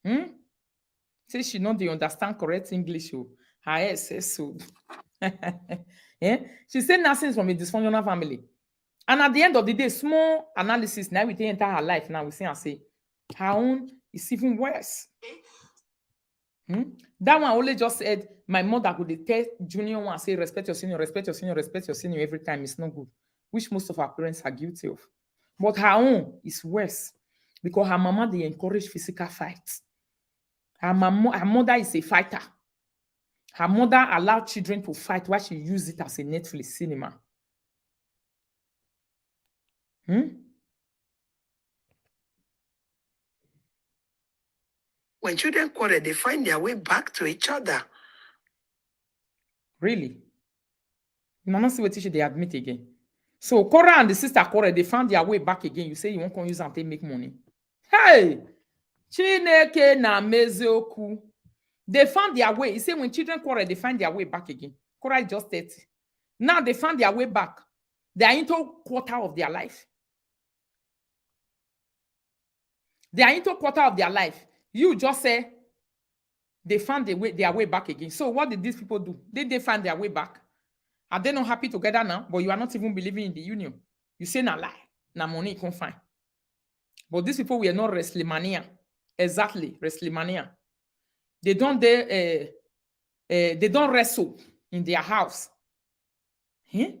Say she not dey understand correct English. Oh. Her head says so. Yeah? She said Nasi is from a dysfunctional family. And at the end of the day, small analysis, now we enter her life. Now we see and say, her own is even worse. That one only just said, my mother would tell junior one, say, respect your senior, respect your senior, respect your senior every time. It's not good. Which most of our parents are guilty of. But her own is worse. Because her mama, they encourage physical fights. Her mother is a fighter. Her mother allowed children to fight while she used it as a Netflix cinema. When children quarrel, they find their way back to each other. Really? You not see what they admit again. So Cora and the sister Cora, they found their way back again. You say you won't use and make money. Hey! Chineke na mezoku. They found their way. You say when children quarrel, they find their way back again. Cora is just 30. Now they found their way back. They are into quarter of their life. They are into quarter of their life. You just say they found their way back again. So what did these people do? Did they find their way back? Are they not happy together now? But you are not even believing in the union. You say na lie. Na money you can't find. But these people were not wrestlemania. Exactly, wrestlemania. They don't wrestle in their house. Eh?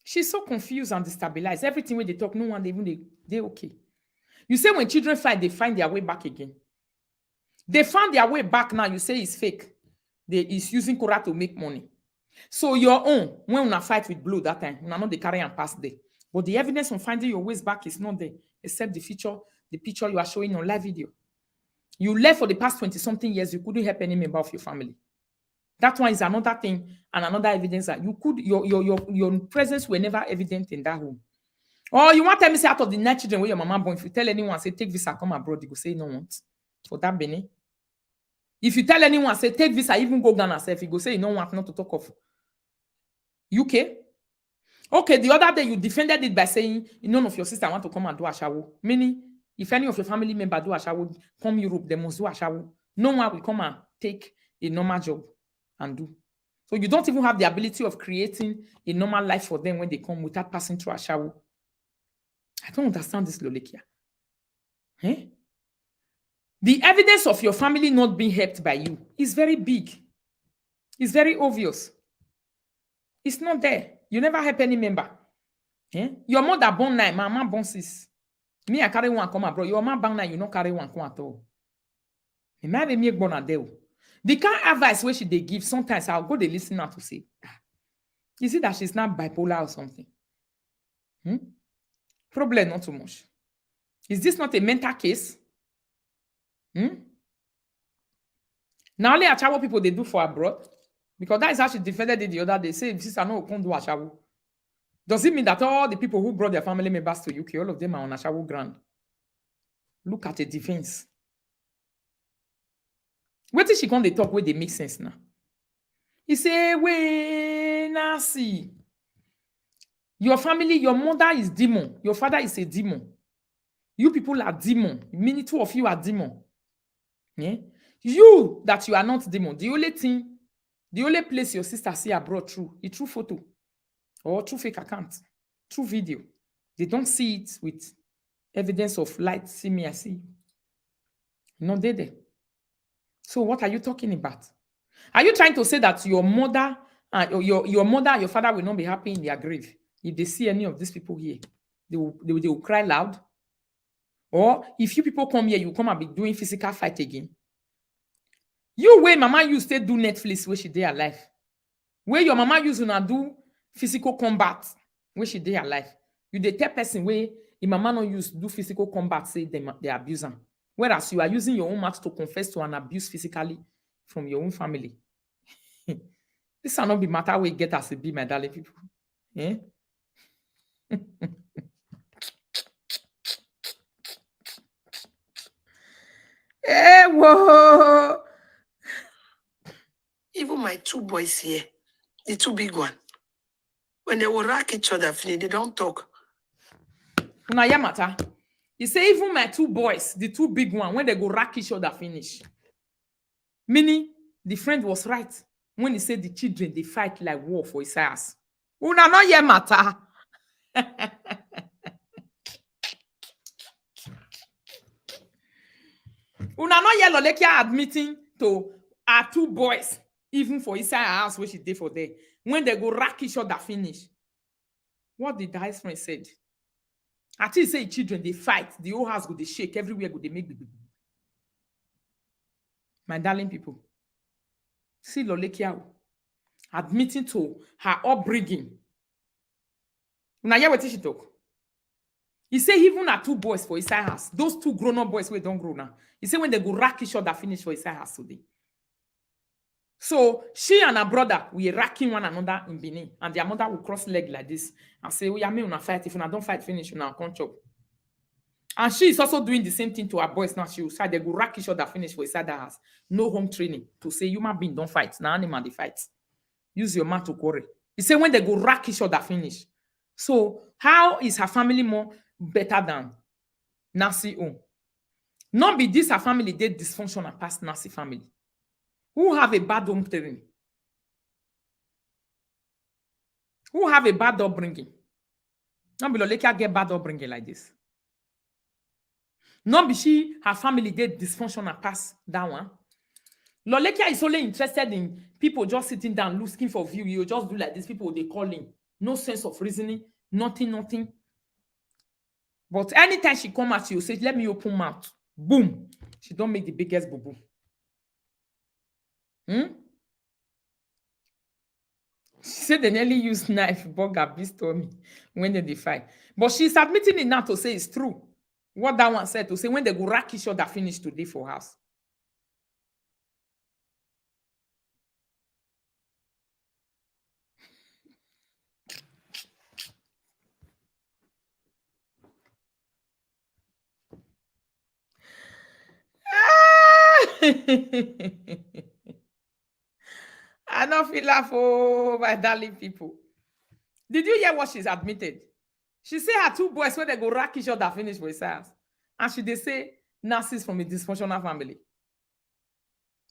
She's so confused and destabilized. Everything when they talk, no one even they okay. You say when children fight, they find their way back again. They found their way back now. You say it's fake. It's using Cora to make money. So your own, when you fight with blue that time, you know they carry and pass there. But the evidence on finding your ways back is not there, except the picture you are showing on live video. You left for the past 20-something years, you couldn't help any member of your family. That one is another thing and another evidence that you could your presence were never evident in that home. Or you want to tell me say out of the 9 children where your mama born, if you tell anyone say take visa come abroad, you go say no want for that Benin. If you tell anyone say take visa, even go Ghana self, you go say you don't want not to talk of UK. Okay, the other day you defended it by saying none of your sister want to come and do ashawo. Meaning, if any of your family member do ashawo, come Europe, they must do ashawo. No one will come and take a normal job and do. So you don't even have the ability of creating a normal life for them when they come without passing through ashawo. I don't understand this, Lolekia. Eh? The evidence of your family not being helped by you is very big. It's very obvious. It's not there. You never help any member. Eh? Your mother born 9, my mama born 6. Me, I carry one come abroad. Your mama born 9, you don't carry one come at all. Me born a deal. The kind of advice where they give, sometimes I'll go to listen to say, you see that she's not bipolar or something. Problem not too much. Is this not a mental case? Now only achawo people they do for abroad. Because that is how she defended it the other day. Say, sister, no, can't do ashawo. Does it mean that all the people who brought their family members to UK, all of them are on ashawo ground? Look at the defense. Wait till she come they talk where they make sense now. He say, wait, Nasi. Your family, your mother is demon. Your father is a demon. You people are demon. Many two of you are demon. Yeah? You that you are not demon. The only place your sister see abroad through a true photo or true fake account, true video. They don't see it with evidence of light. See me, I see you. No, there. So what are you talking about? Are you trying to say that your mother and your mother and your father will not be happy in their grave if they see any of these people here? They will cry loud. Or if you people come here, you come and be doing physical fight again. You where mama used to do Netflix where she did alive. Where your mama used to do physical combat where she did alive. You the tell person where your mama not used to do physical combat say they abuse them. Whereas you are using your own mouth to confess to an abuse physically from your own family. This will not be matter where you get as a be, my darling people. Eh? Hey, whoa. Even my 2 boys here, the 2 big one, when they will rack each other, they don't talk. Now, Yamata, he say even my 2 boys, the 2 big one, when they go rack each other, finish. Meaning, the friend was right when he said the children, they fight like war for his ass. Una no Yamata. Una no yellow like you admitting to our 2 boys, even for inside our house, where she did for there. When they go rack each other, finish. What did the high friend said? At least say children, they fight, the whole house go they shake, everywhere go they make the baby. My darling people, see Lolekia admitting to her upbringing. Now hear what she talk. He say even at 2 boys for inside house, those 2 grown-up boys who don't grow now. He say when they go rack each other, finish for inside house today. So she and her brother were racking one another in Benin, and their mother would cross leg like this and say, "Oh, yeah, me una fight. If una don't fight, finish, una come chop." And she is also doing the same thing to her boys now. She will say they go rack each other, finish for inside the house. No home training to say human being don't fight. Now animal they fight. Use your mouth to quarrel. He say when they go rack each other, finish. So how is her family more better than Nasi own? Not be this her family did dysfunctional past Nasi family. Who have a bad home training? Who have a bad upbringing? Not be Lolekia get bad upbringing like this. Not be she, her family did dysfunctional past that one. Lolekia is only interested in people just sitting down, looking for view. You just do like this. People they call in. No sense of reasoning. Nothing. But anytime she come at you, say, let me open mouth. Boom. She don't make the biggest boo-boo. She said they nearly used knife, burger, beast told me when they fight. But she's admitting it now to say it's true. What that one said to say when they go rack each other finish today for house. I don't feel laugh, oh, my darling people. Did you hear what she's admitted? She say her two boys when they go rack each other finish for his house. And she they say Nasi's from a dysfunctional family.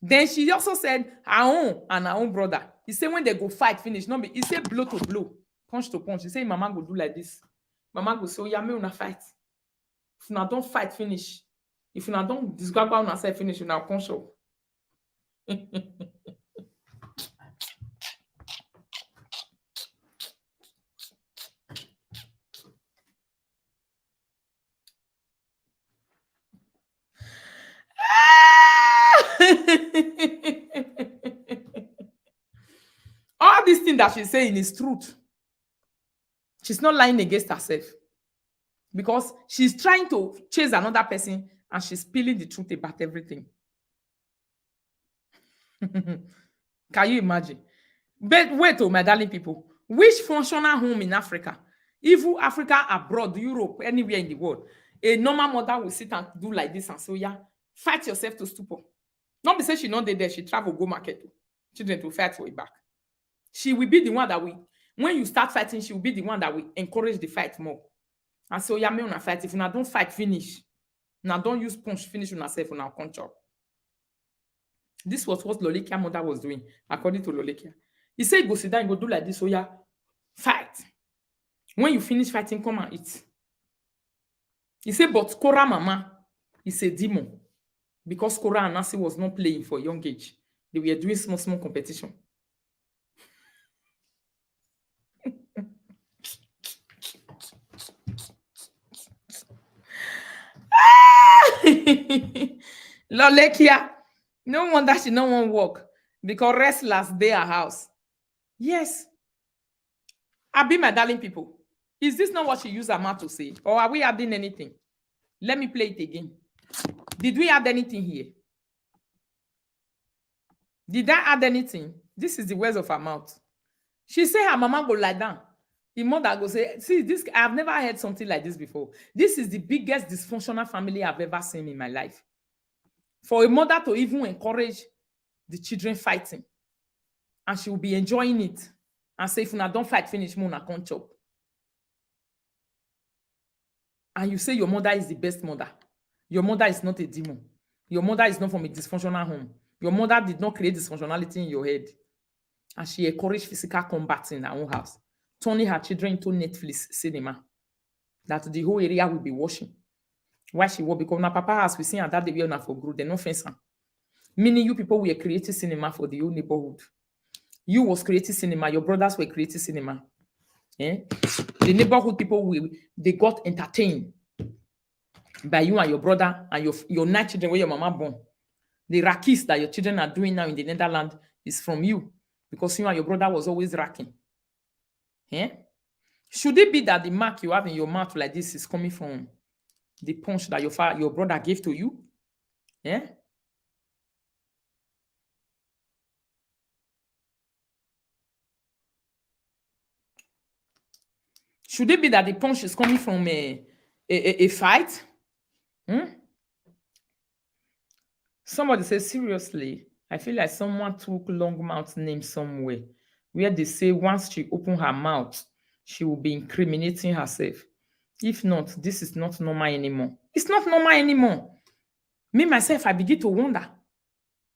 Then she also said her own and her own brother. He said when they go fight finish, no, he said blow to blow, punch to punch. He said mama go do like this. Mama go say, oh, yeah, me una fight. If una don't fight finish, if una don't disgrab una say finish, una punch up. All these things that she's saying is truth. She's not lying against herself because she's trying to chase another person and she's spilling the truth about everything. Can you imagine? But wait, oh, my darling people, which functional home in Africa, even Africa abroad, Europe, anywhere in the world, a normal mother will sit and do like this and say, yeah, fight yourself to stupor. Not be say she not there, she travel go market. Children to fight for it back. She will be the one that when you start fighting, she will be the one that will encourage the fight more. And so, yeah, me on a fight. If you don't fight, finish. Now don't use punch, finish on yourself on our control. This was what Lolekia mother was doing, according to Lolekia. He said, go sit down and go do like this, so yeah, fight. When you finish fighting, come and eat. He said, but Cora mama is a demon. Because Cora and Nasi was not playing for a young age. They were doing small competition. Lolekia, no wonder she no want work because restless day her house. Yes. I be my darling people. Is this not what she used her mouth to say? Or are we adding anything? Let me play it again. Did we add anything here? Did I add anything? This is the words of her mouth. She say her mama go lie down. The mother go say, see, this, I've never heard something like this before. This is the biggest dysfunctional family I've ever seen in my life. For a mother to even encourage the children fighting, and she will be enjoying it, and say, if you don't fight, finish, Mona can't chop. And you say your mother is the best mother. Your mother is not a demon. Your mother is not from a dysfunctional home. Your mother did not create dysfunctionality in your head. And she encouraged physical combat in her own house, turning her children into Netflix cinema that the whole area will be watching. Why she was? Because now Papa has we seen her that they were not for group, they no fence. Meaning you people were creating cinema for the whole neighborhood. You was creating cinema, your brothers were creating cinema. Eh? The neighborhood people they got entertained by you and your brother and your 9 children where your mama born. The rackets that your children are doing now in the Netherlands is from you because you and your brother was always racking. Eh? Should it be that the mark you have in your mouth like this is coming from the punch that your brother gave to you? Yeah? Should it be that the punch is coming from a fight? Somebody says, seriously, I feel like someone took Longmouth's name somewhere where they say once she open her mouth, she will be incriminating herself. If not, this is not normal anymore. It's not normal anymore. Me, myself, I begin to wonder.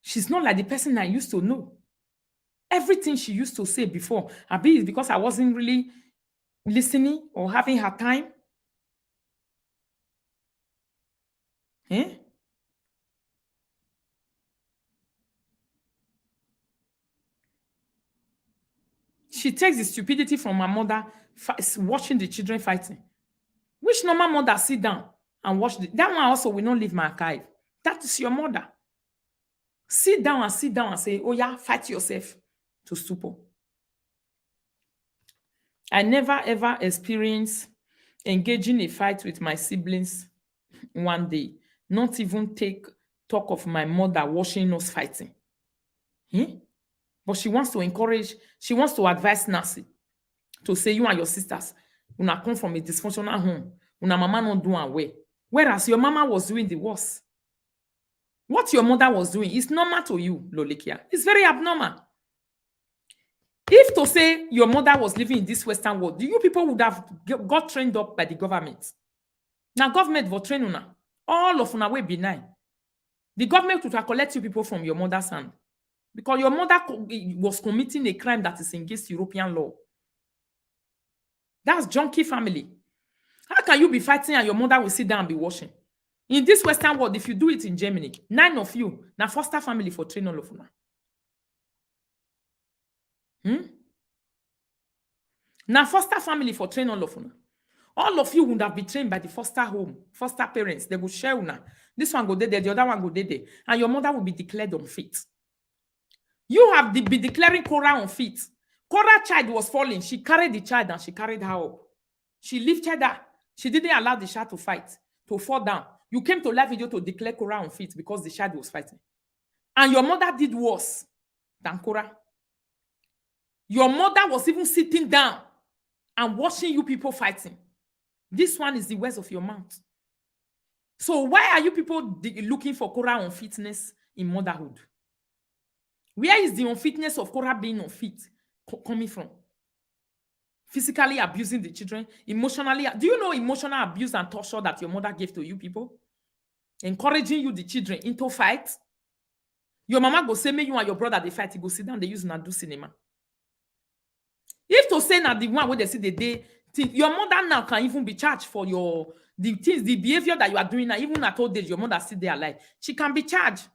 She's not like the person I used to know. Everything she used to say before, I be it's because I wasn't really listening or having her time. Eh? She takes the stupidity from her mother watching the children fighting. Which normal mother sit down and watch that one also will not leave my archive. That is your mother. Sit down and say, oh yeah, fight yourself to stupor. I never ever experienced engaging a fight with my siblings one day. Not even talk of my mother watching us fighting. But she wants to encourage, she wants to advise Nasi to say you and your sisters, una come from a dysfunctional home, una mama not doing well. Whereas your mama was doing the worst. What your mother was doing is normal to you, Lolikia. It's very abnormal. If to say your mother was living in this Western world, you people would have got trained up by the government. Now, government will train una. All of una way benign. The government would have collect you people from your mother's hand. Because your mother was committing a crime that is against European law. That's junkie family. How can you be fighting and your mother will sit down and be watching? In this Western world, if you do it in Germany, 9 of you, now foster family for train all of una. Now foster family for train all of una. All of you would have been trained by the foster home, foster parents. They will share una. This one go there, the other one go there. And your mother will be declared unfit. You have been declaring Korah unfit. Korah's child was falling. She carried the child and she carried her up. She lifted her. She didn't allow the child to fight, to fall down. You came to live video to declare Korah unfit because the child was fighting. And your mother did worse than Korah. Your mother was even sitting down and watching you people fighting. This one is the words of your mouth. So why are you people looking for Korah unfitness in motherhood? Where is the unfitness of Korah being unfit coming from? Physically abusing the children, emotionally. Do you know emotional abuse and torture that your mother gave to you people? Encouraging you, the children, into fight. Your mama go say, me you and your brother, they fight. You go sit down, they use and do cinema. If to say now the one where they see the day, your mother now can even be charged for the behavior that you are doing now, even at old age, your mother still there alive. She can be charged.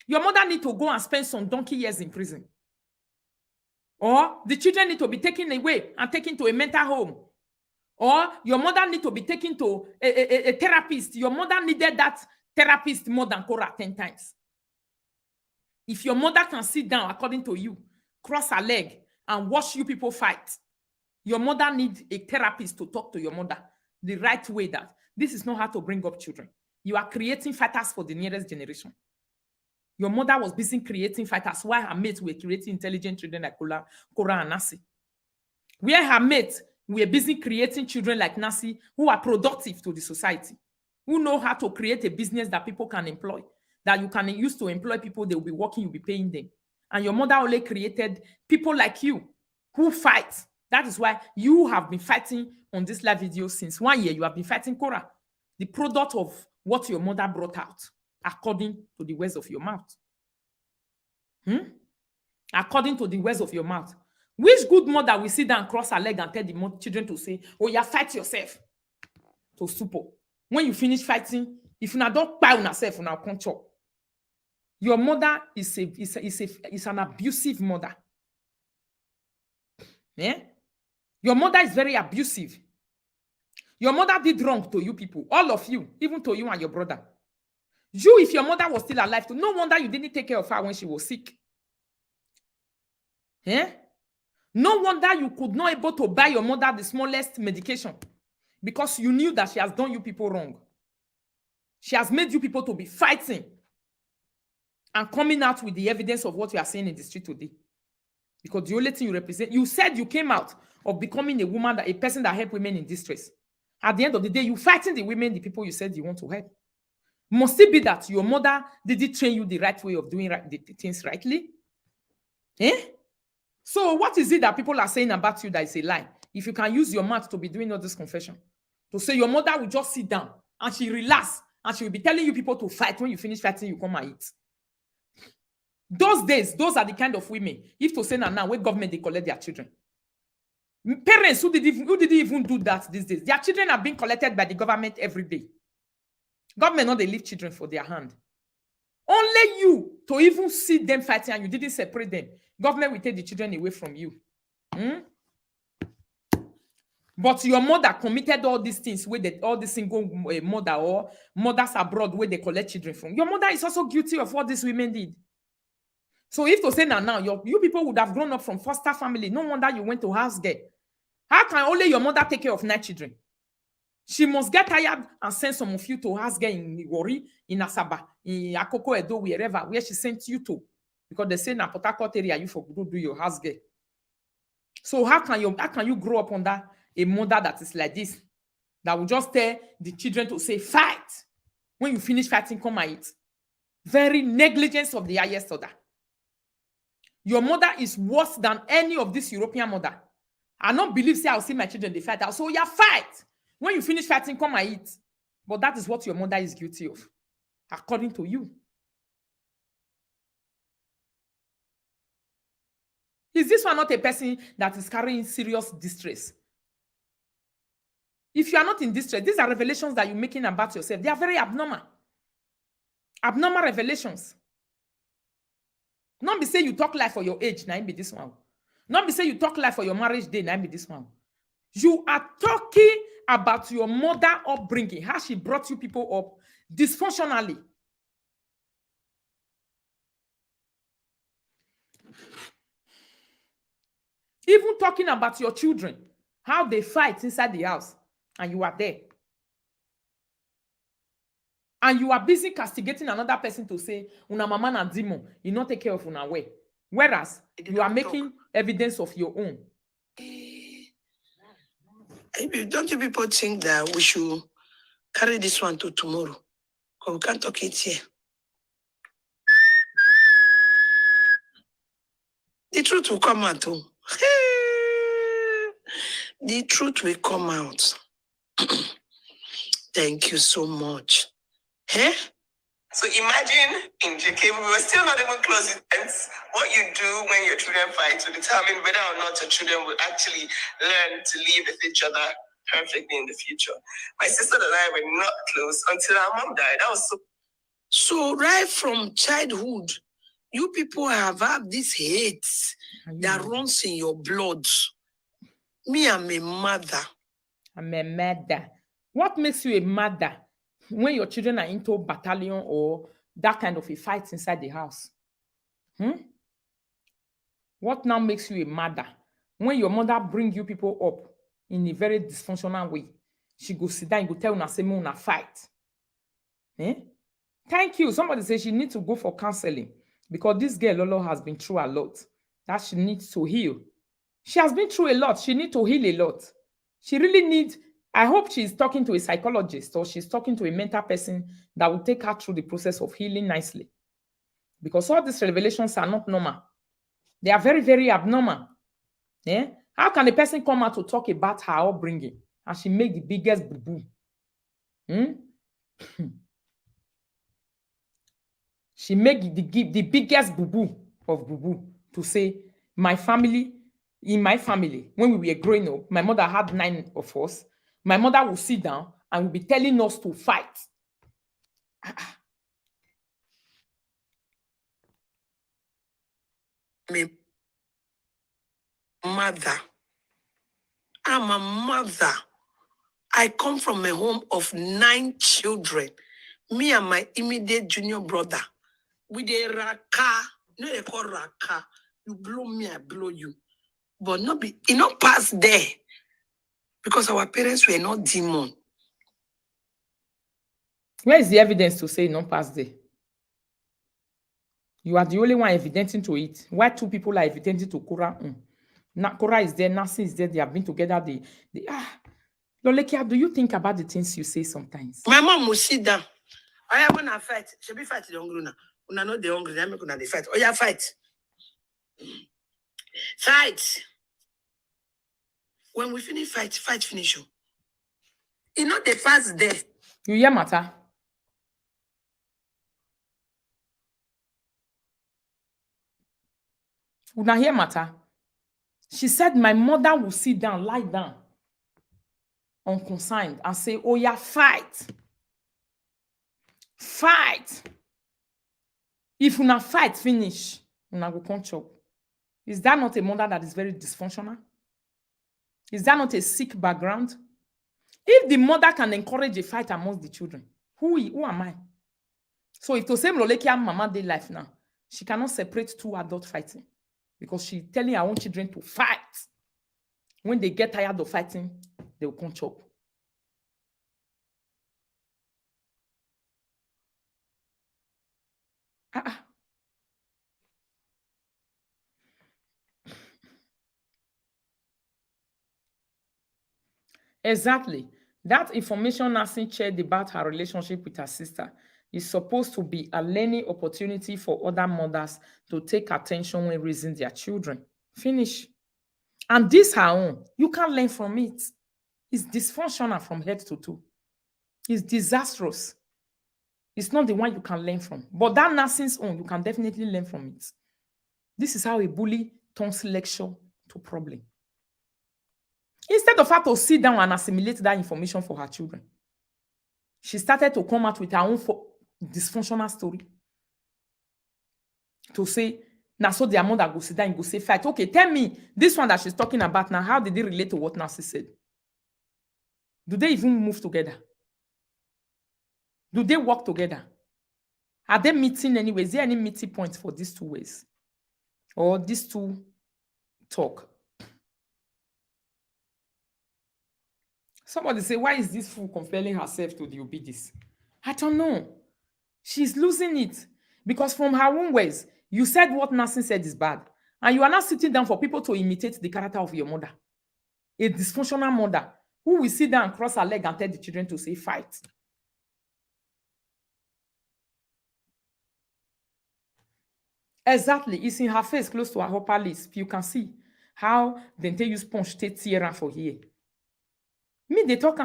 Your mother need to go and spend some donkey years in prison. Or the children need to be taken away and taken to a mental home. Or your mother need to be taken to a therapist. Your mother needed that therapist more than Korah 10 times. If your mother can sit down, according to you, cross her leg and watch you people fight, your mother needs a therapist to talk to your mother the right way that this is not how to bring up children. You are creating fighters for the nearest generation. Your mother was busy creating fighters while her mates were creating intelligent children like Korah and Nasi. Where her mates were busy creating children like Nasi who are productive to the society, who know how to create a business that people can employ, that you can use to employ people, they will be working, you'll be paying them. And your mother only created people like you who fight. That is why you have been fighting on this live video since 1 year. You have been fighting Korah, the product of what your mother brought out, according to the words of your mouth. According to the words of your mouth. Which good mother will sit down, cross her leg and tell the children to say, oh yeah, fight yourself to stupor. When you finish fighting, if you don't buy on yourself, you can't chop. Your mother is an abusive mother. Yeah? Your mother is very abusive. Your mother did wrong to you people, all of you, even to you and your brother. You, if your mother was still alive, no wonder you didn't take care of her when she was sick. Yeah? No wonder you could not able to buy your mother the smallest medication because you knew that she has done you people wrong. She has made you people to be fighting and coming out with the evidence of what you are saying in the street today. Because the only thing you represent, you said you came out of becoming a woman, a person that help women in distress. At the end of the day, you fighting the women, the people you said you want to help. Must it be that your mother didn't train you the right way of doing the things rightly? Eh? So what is it that people are saying about you that is a lie? If you can use your mouth to be doing all this confession, to say your mother will just sit down and she relax and she will be telling you people to fight. When you finish fighting, you come and eat. Those days, those are the kind of women. If to say now, where government they collect their children. Parents who didn't even do that these days, their children are being collected by the government every day. Government not they leave children for their hand. Only you to even see them fighting and you didn't separate them. Government will take the children away from you. But your mother committed all these things where all the single mother or mothers abroad where they collect children from. Your mother is also guilty of what these women did. So if to say now, you people would have grown up from foster family. No wonder you went to house girl. How can only your mother take care of 9 children? She must get tired and send some of you to house girl in Iwori, in Asaba, in Akoko Edo, wherever, where she sent you to. Because they say na Port Harcourt area, you for go do your house girl. So how can you grow up under a mother that is like this? That will just tell the children to say, fight. When you finish fighting, come and eat. Very negligence of the highest order. Your mother is worse than any of this European mother. I don't believe, say, I'll see my children, they fight. So yeah, fight. When you finish fighting, come and eat. But that is what your mother is guilty of, according to you. Is this one not a person that is carrying serious distress? If you are not in distress, these are revelations that you're making about yourself. They are very abnormal. Abnormal revelations. Not be say you talk life for your age, now be this one. Not be say you talk life for your marriage day, now be this one. You are talking about your mother upbringing, how she brought you people up dysfunctionally. Even talking about your children, how they fight inside the house, and you are there. And you are busy castigating another person to say, una mama na demon, you not take care of una way. Whereas you are making evidence of your own. Don't you people think that we should carry this one to tomorrow? Because we can't talk it here. The truth will come out. Oh. The truth will come out. Thank you so much. Eh? So imagine in JK, we were still not even close. It's what you do when your children fight to determine whether or not your children will actually learn to live with each other perfectly in the future. My sister and I were not close until our mom died. That was so right from childhood, you people have had this hate that runs in your blood. Me, I'm a mother. I'm a mother. What makes you a mother when your children are into battalion or that kind of a fight inside the house? What now makes you a mother? When your mother bring you people up in a very dysfunctional way, she go sit down and go tell una say una fight. Thank you. Somebody says she needs to go for counseling because this girl Lolo has been through a lot. That she needs to heal. She has been through a lot. She needs to heal a lot. She really needs. I hope she's talking to a psychologist or she's talking to a mental person that will take her through the process of healing nicely. Because all these revelations are not normal. They are very, very abnormal. How can a person come out to talk about her upbringing and she make the biggest boo-boo? She make the biggest boo-boo of boo-boo to say, in my family, when we were growing up, my mother had 9 of us. My mother will sit down and will be telling us to fight. My mother. I'm a mother. I come from a home of 9 children. Me and my immediate junior brother. With a raka. No, they call raka. You blow me, I blow you. But it not pass there. Because our parents were not demon. Where is the evidence to say not pass there? You are the only one evidencing to it. Why 2 people are evidencing to Quran? Cora is there, Nasi is there, they have been together. Lolekia, do you think about the things you say sometimes? My mom will sit down. I am gonna fight. She be fight the hungry now. Una know the hungry, I'm gonna fight. Oh yeah, fight. Fight. When we finish fight finish you. You know the fast there. You hear matter? Una hear matter? She said my mother will sit down, lie down, unconcerned, and say, oh yeah, fight. Fight. If una fight finish, una go come chop. Is that not a mother that is very dysfunctional? Is that not a sick background? If the mother can encourage a fight amongst the children, who am I? So if to say Lolekia mama dey life now, she cannot separate two adult fighting because she's telling her own children to fight. When they get tired of fighting, they will come chop. Exactly. That information Nasi shared about her relationship with her sister is supposed to be a learning opportunity for other mothers to take attention when raising their children. Finish. And this her own, you can learn from it. It's dysfunctional from head to toe. It's disastrous. It's not the one you can learn from. But that Nasi's own, you can definitely learn from it. This is how a bully turns lecture to problem. Instead of her to sit down and assimilate that information for her children, she started to come out with her own dysfunctional story. To say, now so their mother go sit down and go say fight. Okay, tell me, this one that she's talking about now, how did it relate to what Nasi said? Do they even move together? Do they work together? Are they meeting anyway? Is there any meeting point for these two ways? Or these two talk? Somebody say, why is this fool compelling herself to do this? I don't know. She's losing it. Because from her own ways, you said what Nasi said is bad. And you are not sitting down for people to imitate the character of your mother. A dysfunctional mother who will sit down and cross her leg and tell the children to say fight. Exactly. It's in her face, close to her upper lip. You can see how they use sponge to tear for here. Me, they talk.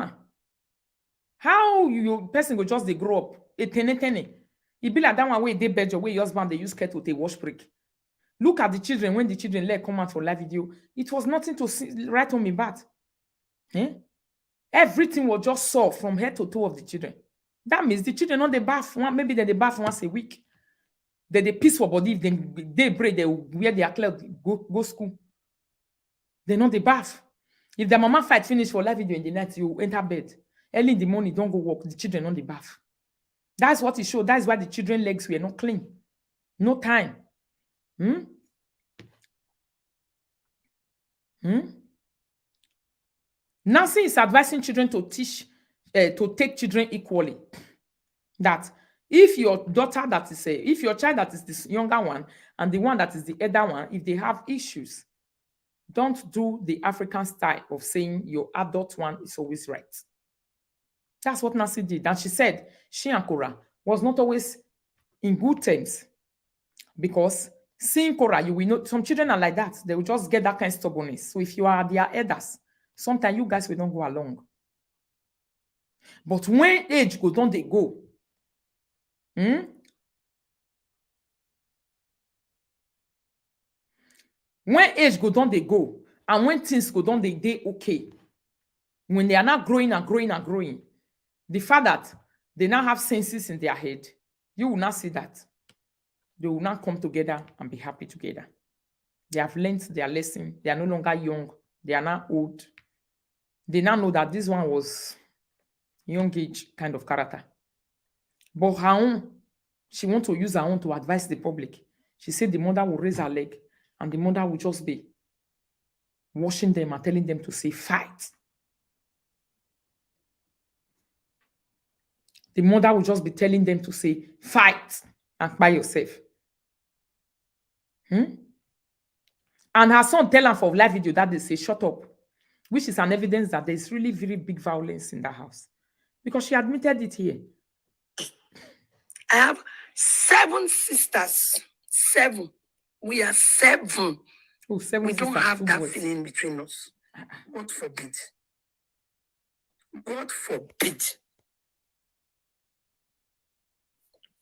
How your person go just they grow up? A tene. It be like that one way they bed your way your husband they use kettle to wash break. Look at the children when the children let come out for live video. It was nothing to write on me bad. Everything was just saw from head to toe of the children. That means the children on the bath maybe they bath once a week. They piss for body. If they break, they wear their clothes, go school. They know the bath. If the mama fight finish for live video in the night, you enter bed. Early in the morning, don't go walk. The children on the bath. That's what it showed. That's why the children's legs were not clean. No time. Nancy is advising children to take children equally. That if your daughter that is if your child that is this younger one and the one that is the elder one, if they have issues, don't do the African style of saying your adult one is always right. That's what Nasi did. And she said she and Cora was not always in good terms. Because seeing Cora, you will know some children are like that. They will just get that kind of stubbornness. So if you are their elders, sometimes you guys will not go along. But when age goes on, they go. When age go down, they go. And when things go down, they okay. When they are not growing and growing and growing, the fact that they now have senses in their head, you will not see that. They will not come together and be happy together. They have learned their lesson. They are no longer young. They are now old. They now know that this one was young age kind of character. But her own, she wants to use her own to advise the public. She said the mother will raise her leg and the mother will just be washing them and telling them to say, fight. The mother will just be telling them to say, fight and by yourself. And her son tell her for live video that they say, shut up, which is an evidence that there's really very big violence in the house. Because she admitted it here. I have 7 sisters. 7. We are 7. Oh, 7 We don't sisters, have 2 that boys. feeling between us. God forbid. God forbid.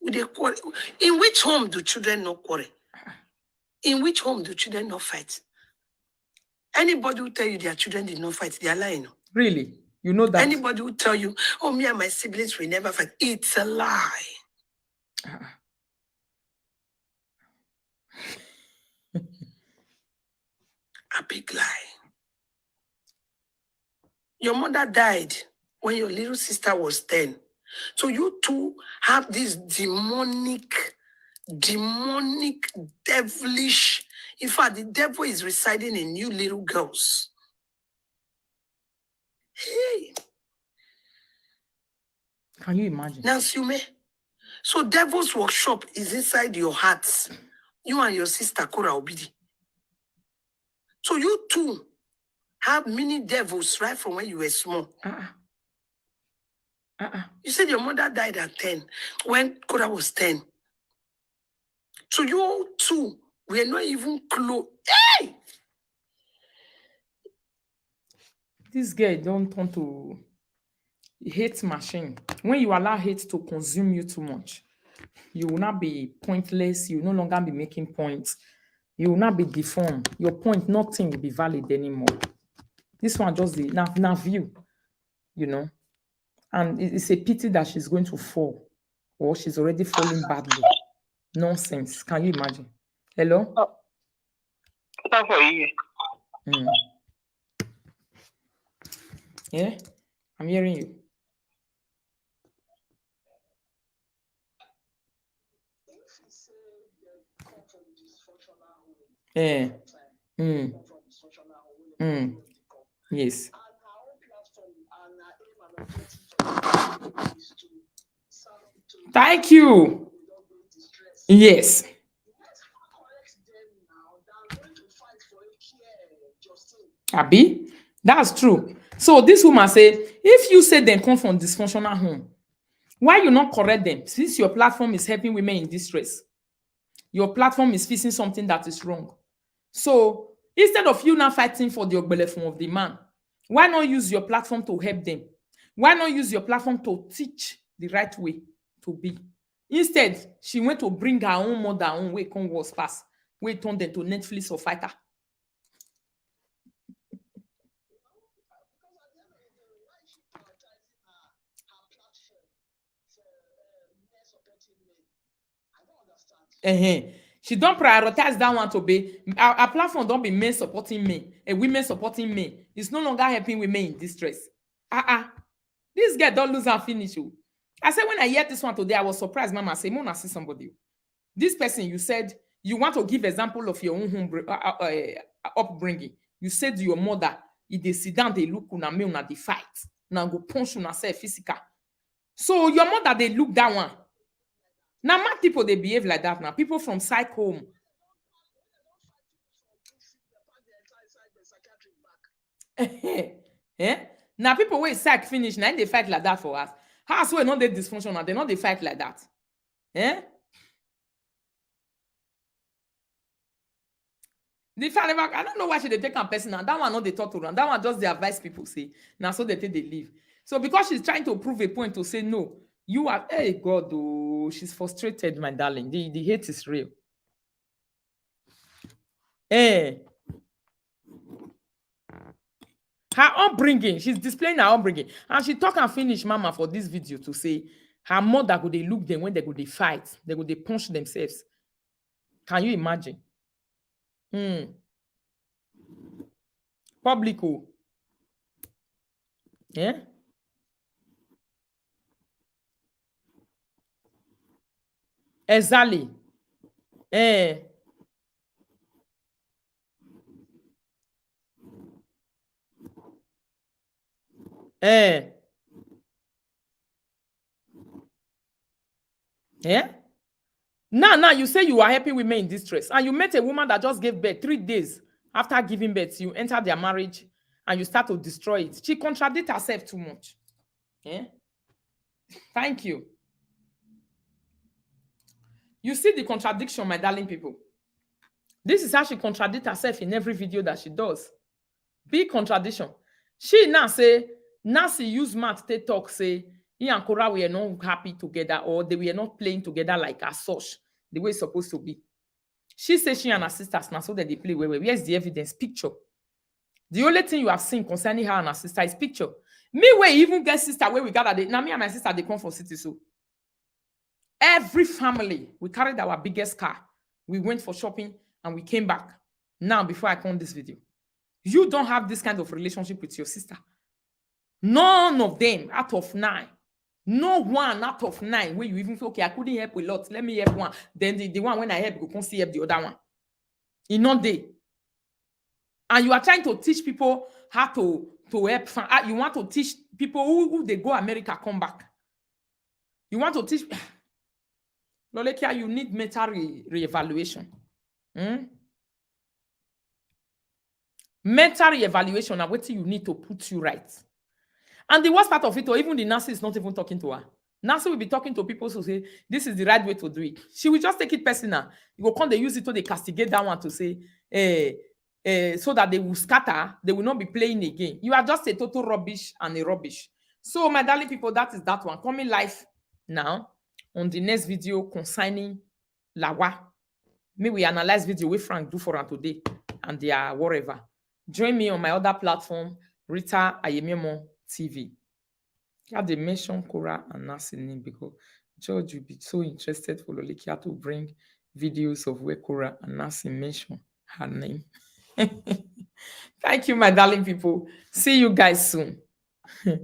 Would they quarrel? In which home do children not quarrel? In which home do children not fight? Anybody who tell you their children did not fight, they are lying. Really? You know that? Anybody who tell you, oh, me and my siblings will never fight, it's a lie. A big lie. Your mother died when your little sister was 10. So you two have this demonic, devilish. In fact, the devil is residing in you little girls. Hey. Can you imagine? Nasi, umeh. So devil's workshop is inside your hearts. You and your sister Kora Obidi. So you two have many devils right from when you were small. You said your mother died at 10 when Kora was 10. So you two were not even close. Hey! This girl don't turn to hate machine. When you allow hate to consume you too much, you will not be pointless. You will no longer be making points. You will not be deformed. Your point, nothing will be valid anymore. This one just the now view, you know. And it's a pity that she's going to fall, or she's already falling badly. Nonsense. Can you imagine? Hello? For you. Yeah? I'm hearing you. Yeah. Yes. Thank you. Yes. Abi, that's true. So this woman say, if you say they come from dysfunctional home, why you not correct them? Since your platform is helping women in distress, your platform is fixing something that is wrong. So instead of you now fighting for the ogbelefun of the man, why not use your platform to help them? Why not use your platform to teach the right way to be? Instead, she went to bring her own mother own way come was pass. We turn them to Netflix or fighter. She don't prioritize that one to be our platform. Don't be men supporting men and women supporting men. It's no longer helping women in distress. This girl don't lose her finish. Oh. I said when I heard this one today, I was surprised. Mama say, "Mona, see somebody." This person, you said you want to give example of your own home upbringing. You said to your mother, if they sit down, they look una me una they fight. Now go punch una say physical. So your mother they look that one. Now mad people they behave like that now. People from psych home. Now people wey psych finish, now they fight like that for us. House wey not they dysfunctional, they not they fight like that. The fact I don't know why she they take a person and that one not they talk to her. That one just the advice people say. Now so they take they leave. So because she's trying to prove a point to say no, you are hey God, oh, she's frustrated, my darling. The hate is real. Her upbringing, she's displaying her upbringing. And she talk and finish mama for this video to say her mother go they look them when they go they fight, they go they punch themselves. Can you imagine? Public. Yeah. Exactly. Yeah. Now you say you are helping women in distress, and you met a woman that just gave birth 3 days After giving birth, you enter their marriage and you start to destroy it. She contradicts herself too much. Yeah? Thank you. You see the contradiction, my darling people. This is how she contradicts herself in every video that she does. Big contradiction. She now say, Nasi use mouth to talk, say, he and Cora were not happy together or they were not playing together like as such, the way it's supposed to be. She says she and her sisters now so that they play well. Where's the evidence? Picture. The only thing you have seen concerning her and her sister is picture. Me, where even get sister where we gather, now me and my sister, they come from city. So every family, we carried our biggest car. We went for shopping and we came back. Now, before I come this video, you don't have this kind of relationship with your sister. None of them out of 9. No one out of 9 where you even feel, okay, I couldn't help a lot. Let me help one. Then the one when I help, you can see help the other one. In no day. And you are trying to teach people how to help. You want to teach people who they go America, come back. You want to teach. Lolekia, you need mental re-evaluation. Mental re-evaluation and what you need to put you right. And the worst part of it, or even the Nasi is not even talking to her. Nasi will be talking to people who say, this is the right way to do it. She will just take it personal. You will come, they use it to they castigate that one to say, so that they will scatter, they will not be playing again. You are just a total rubbish and a rubbish. So, my darling people, that is that one. Coming live now on the next video concerning Lawa. May we analyze video with Frank do for her today and they are whatever. Join me on my other platform, Rita Ayemiemo TV. Yeah, they mention Cora and Nasi name because George will be so interested for Lolekia to bring videos of where Cora and Nasi mention her name. Thank you, my darling people. See you guys soon.